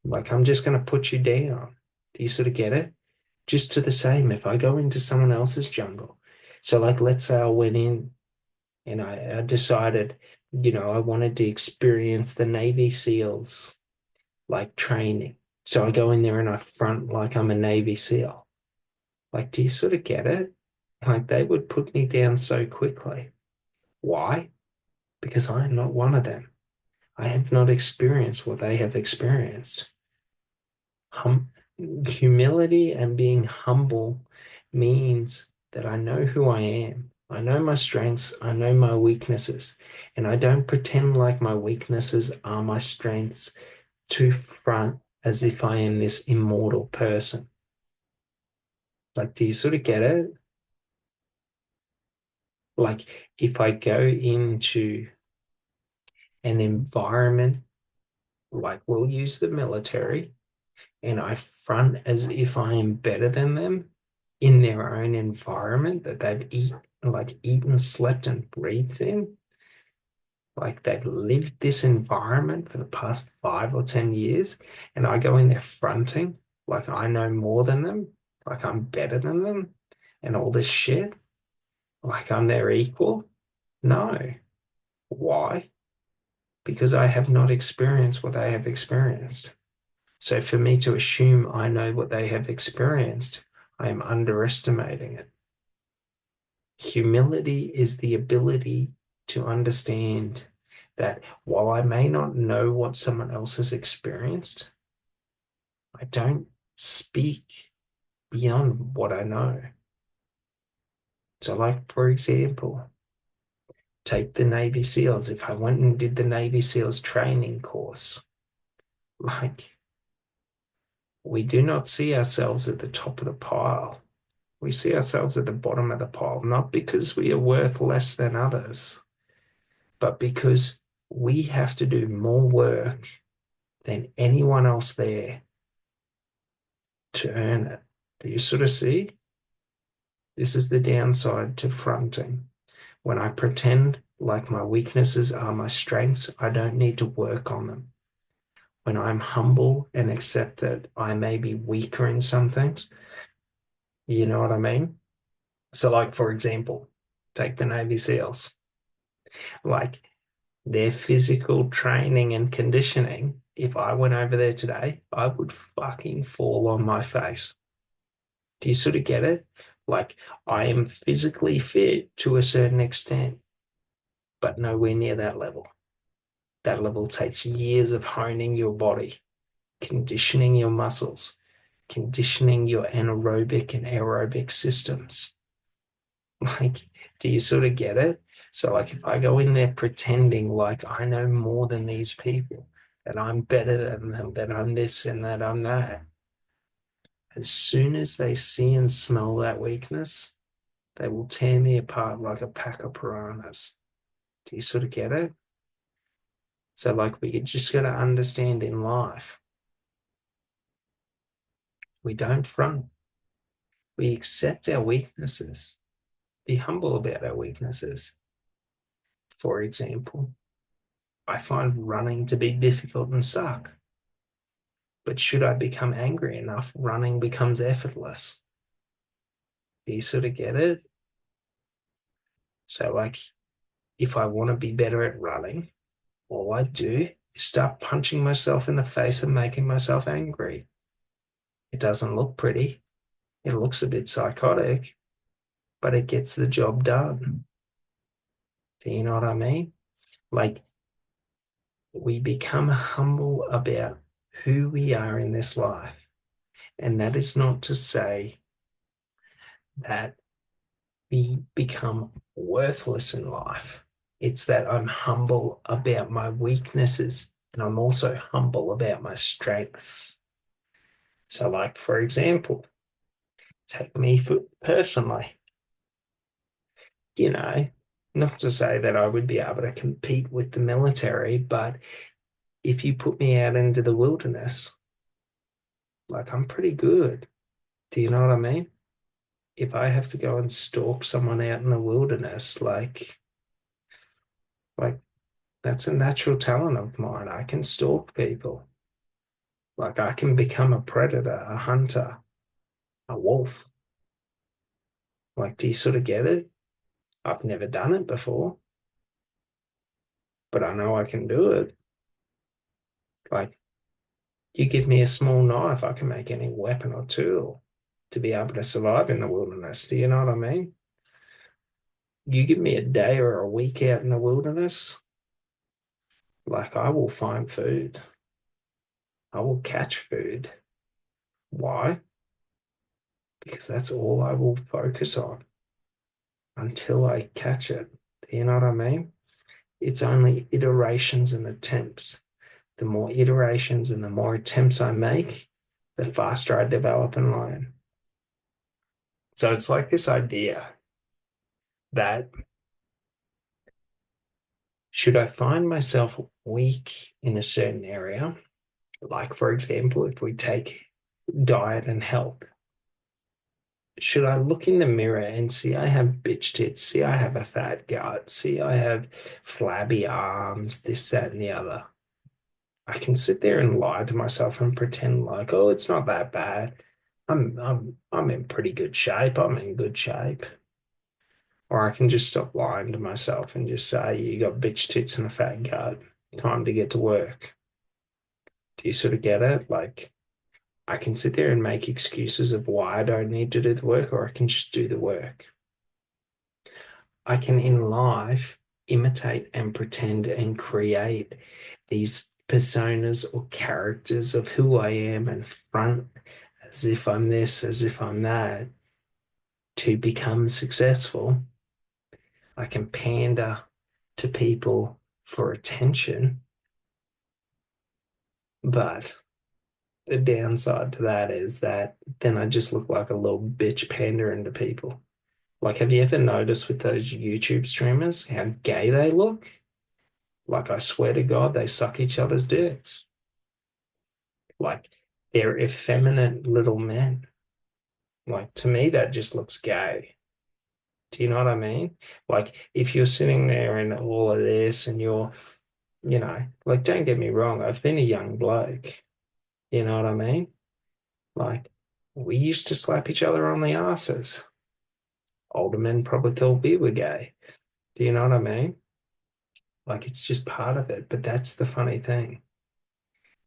like I'm just gonna put you down. Do you sort of get it? Just to the same if I go into someone else's jungle. So like let's say I went in and I decided, I wanted to experience the Navy SEALs like training. So I go in there and I front like I'm a Navy SEAL. Like, do you sort of get it? Like they would put me down so quickly. Why? Because I am not one of them. I have not experienced what they have experienced. Hum Humility and being humble means that I know who I am. I know my strengths, I know my weaknesses, and I don't pretend like my weaknesses are my strengths to front as if I am this immortal person. Like, do you sort of get it? Like, if I go into an environment, like we'll use the military, and I front as if I am better than them in their own environment that they've eaten, slept, and breathed in. Like they've lived this environment for the past 5 or 10 years, and I go in there fronting like I know more than them, like I'm better than them, and all this shit, like I'm their equal. No. Why? Because I have not experienced what they have experienced. So for me to assume I know what they have experienced, I am underestimating it. Humility is the ability to understand that while I may not know what someone else has experienced, I don't speak beyond what I know. So, like, for example, take the Navy SEALs. If I went and did the Navy SEALs training course, like, we do not see ourselves at the top of the pile. We see ourselves at the bottom of the pile, not because we are worth less than others, but because we have to do more work than anyone else there to earn it. Do you sort of see? This is the downside to fronting. When I pretend like my weaknesses are my strengths, I don't need to work on them. When I'm humble and accept that I may be weaker in some things, you know what I mean? So, like, for example, take the Navy SEALs. Like, their physical training and conditioning, if I went over there today, I would fucking fall on my face. Do you sort of get it? Like, I am physically fit to a certain extent, but nowhere near that level. That level takes years of honing your body, conditioning your muscles, conditioning your anaerobic and aerobic systems. Like, do you sort of get it? So, like, if I go in there pretending like I know more than these people, that I'm better than them, that I'm this and that I'm that, as soon as they see and smell that weakness, they will tear me apart like a pack of piranhas. Do you sort of get it? So, like, we just got to understand in life, we don't front, we accept our weaknesses, be humble about our weaknesses. For example, I find running to be difficult and suck. But should I become angry enough, running becomes effortless. Do you sort of get it? So, like, if I want to be better at running, all I do is start punching myself in the face and making myself angry. It doesn't look pretty. It looks a bit psychotic, but it gets the job done. Do you know what I mean? Like, we become humble about who we are in this life. And that is not to say that we become worthless in life. It's that I'm humble about my weaknesses and I'm also humble about my strengths. So, like, for example, take me for personally, you know, not to say that I would be able to compete with the military, but if you put me out into the wilderness, like I'm pretty good. Do you know what I mean? If I have to go and stalk someone out in the wilderness, like that's a natural talent of mine. I can stalk people. Like I can become a predator, a hunter, a wolf. Like, do you sort of get it? I've never done it before, but I know I can do it. Like, you give me a small knife, I can make any weapon or tool to be able to survive in the wilderness. Do you know what I mean? You give me a day or a week out in the wilderness, like I will find food. I will catch food. Why? Because that's all I will focus on until I catch it. Do you know what I mean? It's only iterations and attempts. The more iterations and the more attempts I make, the faster I develop and learn. So it's like this idea that should I find myself weak in a certain area, like for example, if we take diet and health, should I look in the mirror and see I have bitch tits, see I have a fat gut, see I have flabby arms, this, that, and the other? I can sit there and lie to myself and pretend like, oh, it's not that bad. I'm in pretty good shape. I'm in good shape. Or I can just stop lying to myself and just say, you got bitch tits and a fat gut. Time to get to work. Do you sort of get it? Like, I can sit there and make excuses of why I don't need to do the work, or I can just do the work. I can in life imitate and pretend and create these personas or characters of who I am and front as if I'm this, as if I'm that to become successful. I can pander to people for attention, but the downside to that is that then I just look like a little bitch pandering to people. Like, have you ever noticed with those YouTube streamers how gay they look? Like, I swear to God, they suck each other's dicks. Like, they're effeminate little men. Like, to me, that just looks gay. Do you know what I mean? Like, if you're sitting there and all of this and you're, like, don't get me wrong, I've been a young bloke. You know what I mean? Like, we used to slap each other on the asses. Older men probably thought we were gay. Do you know what I mean? Like, it's just part of it. But that's the funny thing.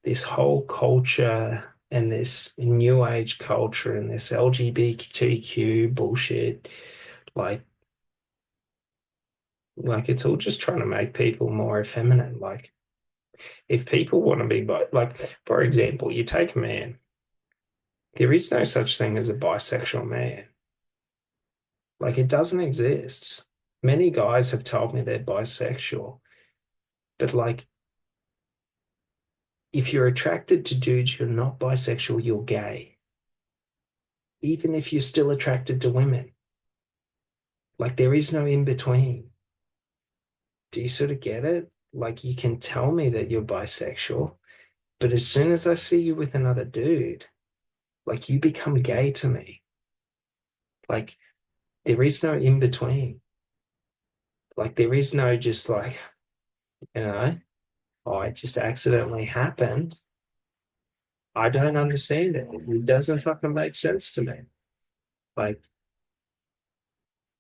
This whole culture and this new age culture and this LGBTQ bullshit, like, like it's all just trying to make people more effeminate. Like, if people want to be, like, for example, you take a man, there is no such thing as a bisexual man. Like, it doesn't exist. Many guys have told me they're bisexual, but like, if you're attracted to dudes, you're not bisexual, you're gay. Even if you're still attracted to women, like, there is no in between. Do you sort of get it? Like, you can tell me that you're bisexual, but as soon as I see you with another dude, like, you become gay to me. Like, there is no in between. Like, there is no just like, you know, oh, it just accidentally happened. I don't understand it. It doesn't fucking make sense to me. Like,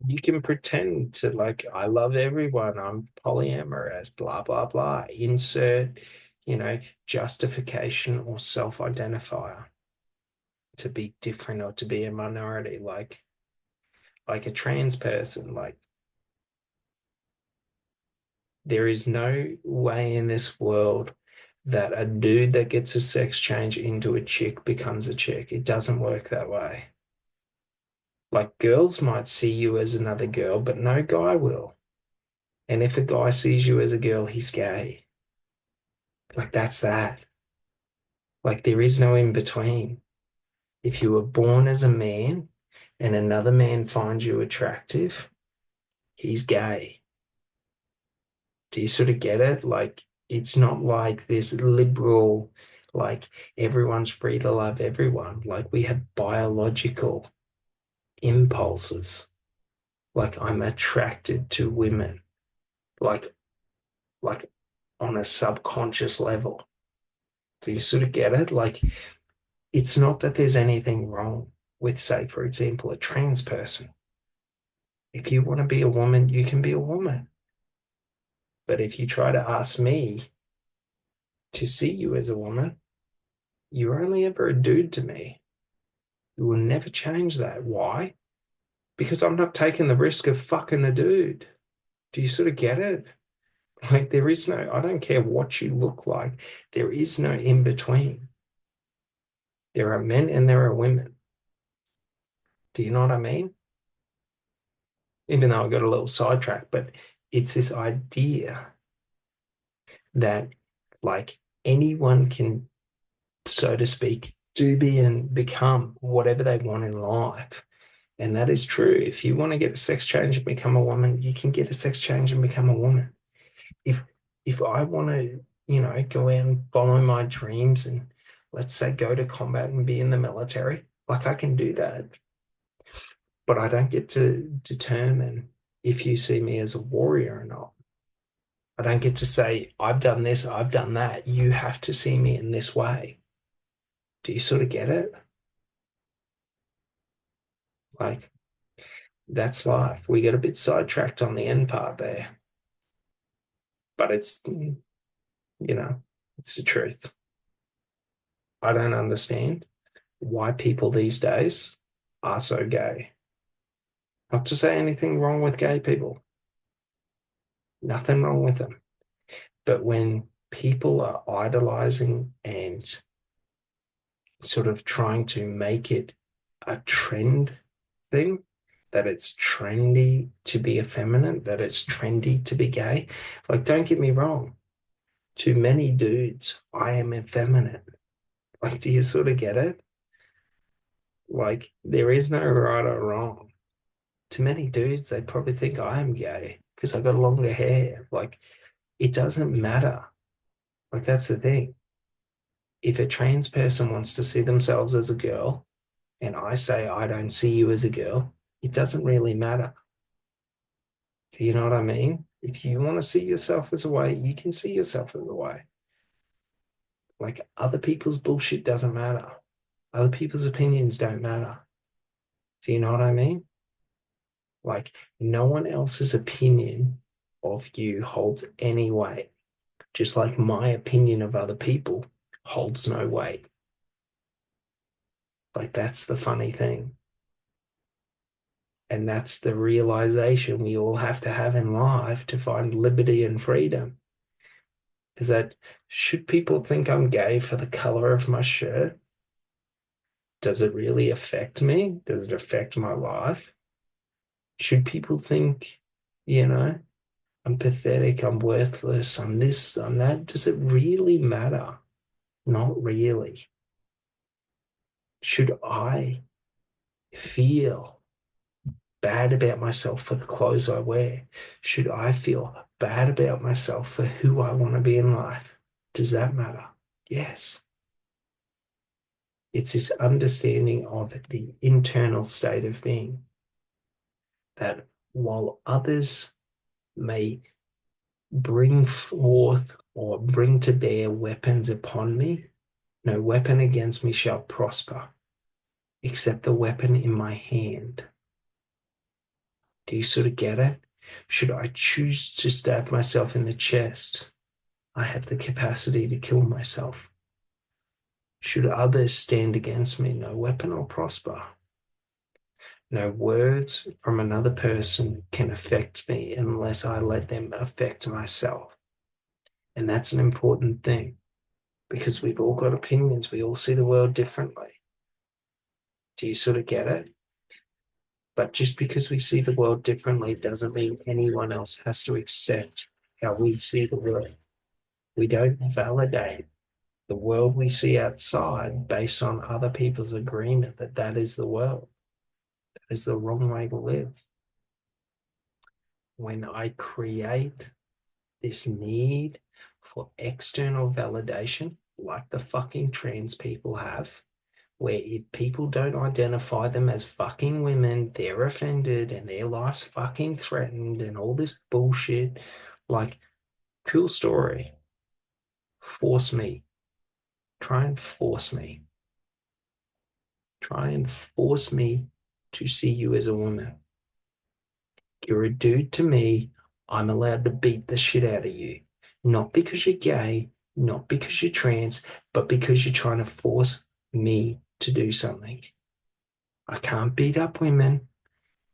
you can pretend to like, I love everyone, I'm polyamorous, blah, blah, blah. Insert, justification or self-identifier to be different or to be a minority, like a trans person. Like, there is no way in this world that a dude that gets a sex change into a chick becomes a chick. It doesn't work that way. Like girls might see you as another girl, but no guy will. And if a guy sees you as a girl, he's gay. Like that's that. Like there is no in between. If you were born as a man and another man finds you attractive, he's gay. Do you sort of get it? Like it's not like this liberal, like everyone's free to love everyone. Like we have biological impulses. Like I'm attracted to women, like like on a subconscious level. Do you sort of get it? Like it's not that there's anything wrong with, say, for example, a trans person. If you want to be a woman, you can be a woman. But if you try to ask me to see you as a woman, you're only ever a dude to me. You will never change that. Why? Because I'm not taking the risk of fucking a dude. Do you sort of get it? Like there is no, I don't care what you look like. There is no in between. There are men and there are women. Do you know what I mean? Even though I got a little sidetracked, but it's this idea that like anyone can, so to speak, do be and become whatever they want in life. And that is true. If you want to get a sex change and become a woman, you can get a sex change and become a woman. If if I want to, go out and follow my dreams and let's say go to combat and be in the military, like I can do that. But I don't get to determine if you see me as a warrior or not. I don't get to say, I've done this, I've done that. You have to see me in this way. Do you sort of get it? Like, that's life. We get a bit sidetracked on the end part there, but it's the truth. I don't understand why people these days are so gay. Not to say anything wrong with gay people, nothing wrong with them. But when people are idolizing and sort of trying to make it a trend thing, that it's trendy to be effeminate, that it's trendy to be gay. Like, don't get me wrong. To many dudes, I am effeminate. Like, do you sort of get it? Like, there is no right or wrong. To many dudes, they probably think I am gay because I got longer hair. Like, it doesn't matter. Like, that's the thing. If a trans person wants to see themselves as a girl, and I say I don't see you as a girl, it doesn't really matter. Do you know what I mean? If you want to see yourself as a way, you can see yourself as a way. Like other people's bullshit doesn't matter. Other people's opinions don't matter. Do you know what I mean? Like no one else's opinion of you holds any weight, just like my opinion of other people holds no weight. Like that's the funny thing. And that's the realization we all have to have in life to find liberty and freedom. Is that should people think I'm gay for the color of my shirt? Does it really affect me? Does it affect my life? Should people think, you know, I'm pathetic, I'm worthless, I'm this, I'm that? Does it really matter? Not really. Should I feel bad about myself for the clothes I wear? Should I feel bad about myself for who I want to be in life? Does that matter? Yes. It's this understanding of the internal state of being that while others may bring forth or bring to bear weapons upon me, no weapon against me shall prosper, except the weapon in my hand. Do you sort of get it? Should I choose to stab myself in the chest, I have the capacity to kill myself. Should others stand against me, no weapon will prosper. No words from another person can affect me unless I let them affect myself. And that's an important thing. because we've all got opinions. We all see the world differently. Do you sort of get it? But just because we see the world differently doesn't mean anyone else has to accept how we see the world. We don't validate the world we see outside based on other people's agreement that that is the world. That is the wrong way to live. When I create this need for external validation, like the fucking trans people have, where if people don't identify them as fucking women, they're offended and their life's fucking threatened and all this bullshit. Like, cool story. Force me. Try and force me. Try and force me to see you as a woman. You're a dude to me. I'm allowed to beat the shit out of you. Not because you're gay, not because you're trans, but because you're trying to force me to do something. I can't beat up women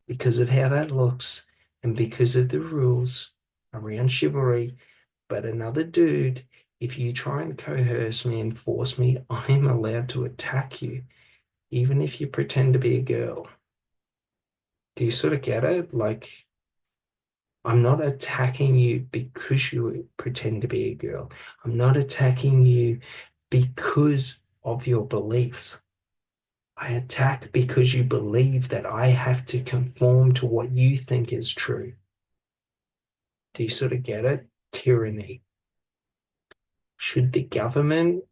because of how that looks and because of the rules around chivalry. But another dude, if you try and coerce me and force me, I'm allowed to attack you, even if you pretend to be a girl. Do you sort of get it? Like, I'm not attacking you because you pretend to be a girl. I'm not attacking you because of your beliefs. I attack because you believe that I have to conform to what you think is true. Do you sort of get it? Tyranny. Should the government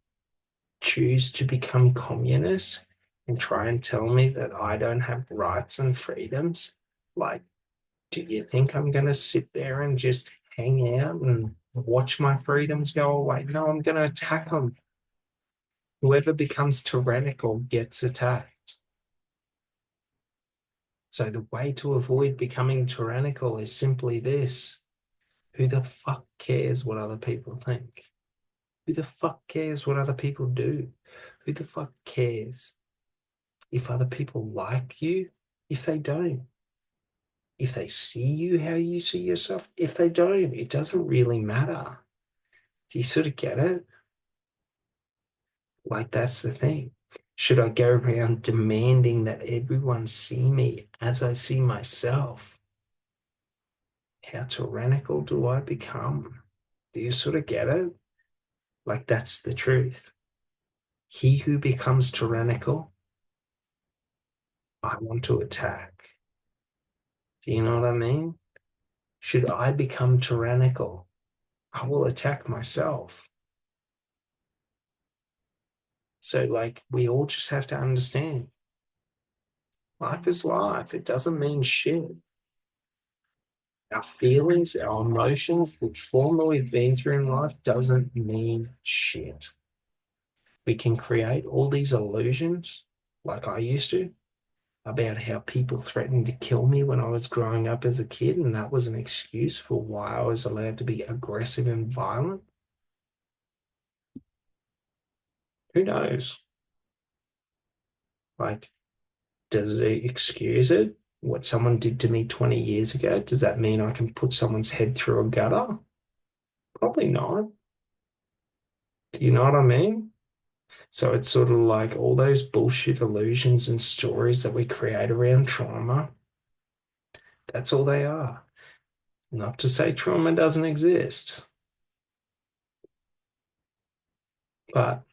choose to become communist and try and tell me that I don't have rights and freedoms? Like, do you think I'm going to sit there and just hang out and watch my freedoms go away? No, I'm going to attack them. Whoever becomes tyrannical gets attacked. So the way to avoid becoming tyrannical is simply this. Who the fuck cares what other people think? Who the fuck cares what other people do? Who the fuck cares if other people like you? If they don't, if they see you how you see yourself, if they don't, it doesn't really matter. Do you sort of get it? Like, that's the thing. Should I go around demanding that everyone see me as I see myself? How tyrannical do I become? Do you sort of get it? Like, that's the truth. He who becomes tyrannical, I want to attack. Do you know what I mean? Should I become tyrannical, I will attack myself. So, like, we all just have to understand life is life. It doesn't mean shit. Our feelings, our emotions, the trauma we've been through in life doesn't mean shit. We can create all these illusions, like I used to, about how people threatened to kill me when I was growing up as a kid, and that was an excuse for why I was allowed to be aggressive and violent. Who knows? Like, does it excuse it? What someone did to me 20 years ago, does that mean I can put someone's head through a gutter? Probably not. Do you know what I mean? So it's sort of like all those bullshit illusions and stories that we create around trauma. That's all they are. Not to say trauma doesn't exist, but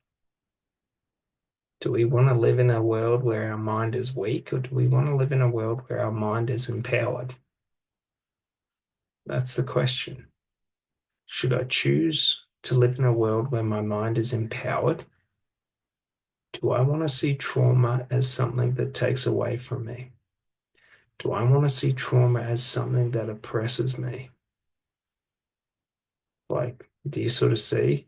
do we want to live in a world where our mind is weak, or do we want to live in a world where our mind is empowered? That's the question. Should I choose to live in a world where my mind is empowered? Do I want to see trauma as something that takes away from me? Do I want to see trauma as something that oppresses me? Like, do you sort of see?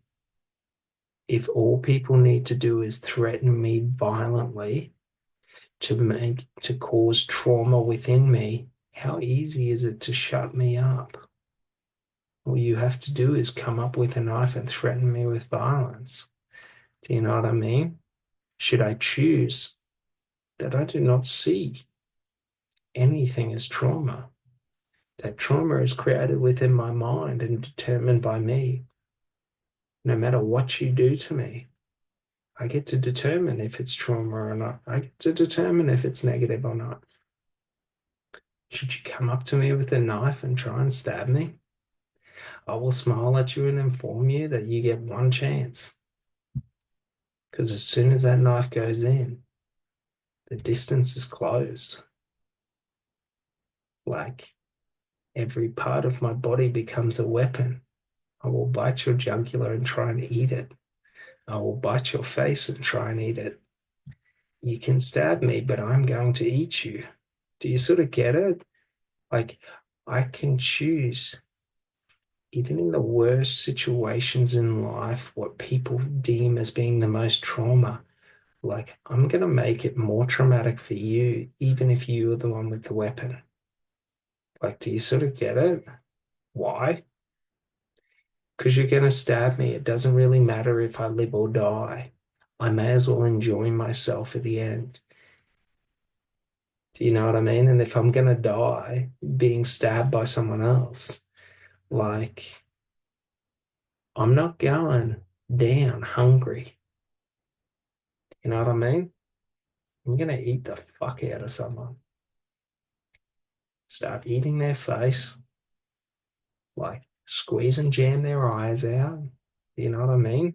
If all people need to do is threaten me violently to cause trauma within me, how easy is it to shut me up? All you have to do is come up with a knife and threaten me with violence. Do you know what I mean? Should I choose that I do not see anything as trauma? That trauma is created within my mind and determined by me. No matter what you do to me, I get to determine if it's trauma or not. I get to determine if it's negative or not. Should you come up to me with a knife and try and stab me, I will smile at you and inform you that you get one chance. Because as soon as that knife goes in, the distance is closed. Like every part of my body becomes a weapon. I will bite your jugular and try and eat it. I will bite your face and try and eat it. You can stab me, but I'm going to eat you. Do you sort of get it? Like, I can choose, even in the worst situations in life, what people deem as being the most trauma. Like, I'm going to make it more traumatic for you, even if you're the one with the weapon. Like, do you sort of get it? Why? Because you're going to stab me. It doesn't really matter if I live or die. I may as well enjoy myself at the end. Do you know what I mean? And if I'm going to die being stabbed by someone else, like, I'm not going down hungry. You know what I mean? I'm going to eat the fuck out of someone. Start eating their face, like squeeze and jam their eyes out. You know what I mean?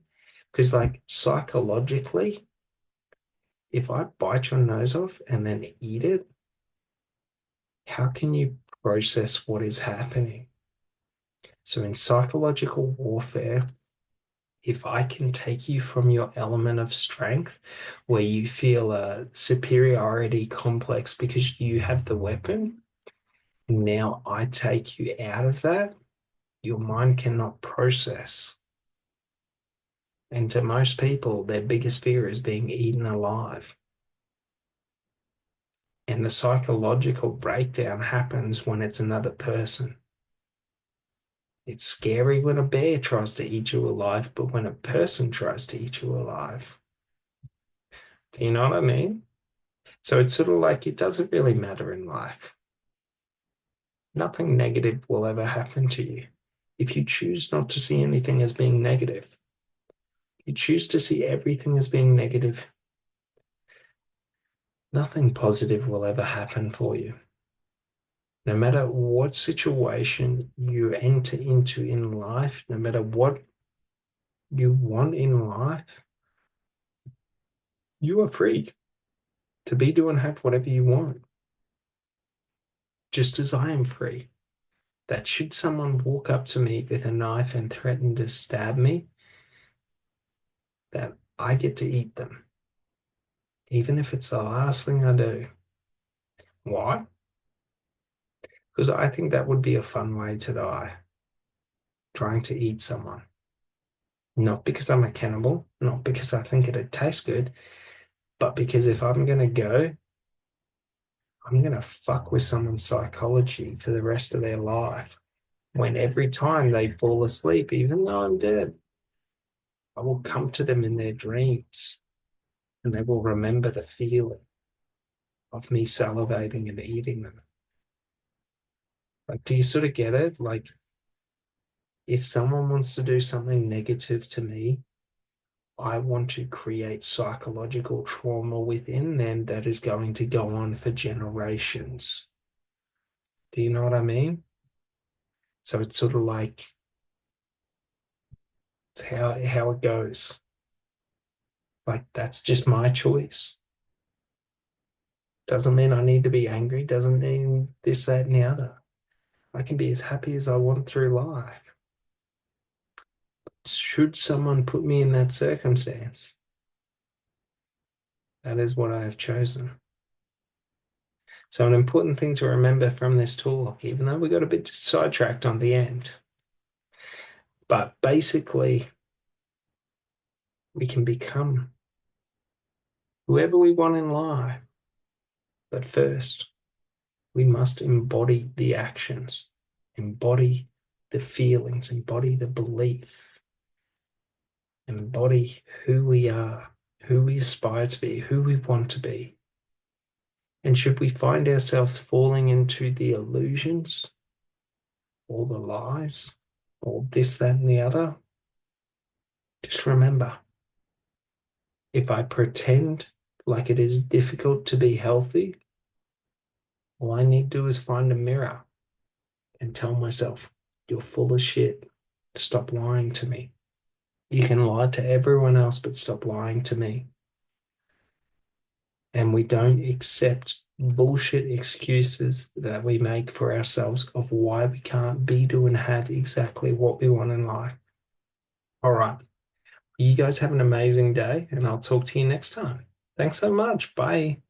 Because, like, psychologically, if I bite your nose off and then eat it, how can you process what is happening? So, in psychological warfare, if I can take you from your element of strength, where you feel a superiority complex because you have the weapon, now I take you out of that, your mind cannot process. And to most people, their biggest fear is being eaten alive. And the psychological breakdown happens when it's another person. It's scary when a bear tries to eat you alive, but when a person tries to eat you alive, do you know what I mean? So it's sort of like it doesn't really matter in life. Nothing negative will ever happen to you. If you choose not to see anything as being negative, you choose to see everything as being negative, nothing positive will ever happen for you. No matter what situation you enter into in life, no matter what you want in life, you are free to be, do, and have whatever you want, just as I am free. That should someone walk up to me with a knife and threaten to stab me, that I get to eat them, even if it's the last thing I do. Why? Because I think that would be a fun way to die, trying to eat someone. Not because I'm a cannibal, not because I think it'd taste good, but because if I'm going to go, I'm going to fuck with someone's psychology for the rest of their life. When every time they fall asleep, even though I'm dead, I will come to them in their dreams and they will remember the feeling of me salivating and eating them. Like, do you sort of get it? Like, if someone wants to do something negative to me, I want to create psychological trauma within them that is going to go on for generations. Do you know what I mean? So it's sort of like it's how it goes. Like, that's just my choice. Doesn't mean I need to be angry, doesn't mean this, that, and the other. I can be as happy as I want through life. Should someone put me in that circumstance, that is what I have chosen. So, an important thing to remember from this talk, even though we got a bit sidetracked on the end, but basically, we can become whoever we want in life. But first, we must embody the actions, embody the feelings, embody the belief, embody who we are, who we aspire to be, who we want to be. And should we find ourselves falling into the illusions or the lies or this, that, and the other, Just remember, if I pretend like it is difficult to be healthy, all I need to do is find a mirror and tell myself, you're full of shit. Stop lying to me. You can lie to everyone else, but stop lying to me. And we don't accept bullshit excuses that we make for ourselves of why we can't be, do, and have exactly what we want in life. All right. You guys have an amazing day, and I'll talk to you next time. Thanks so much. Bye.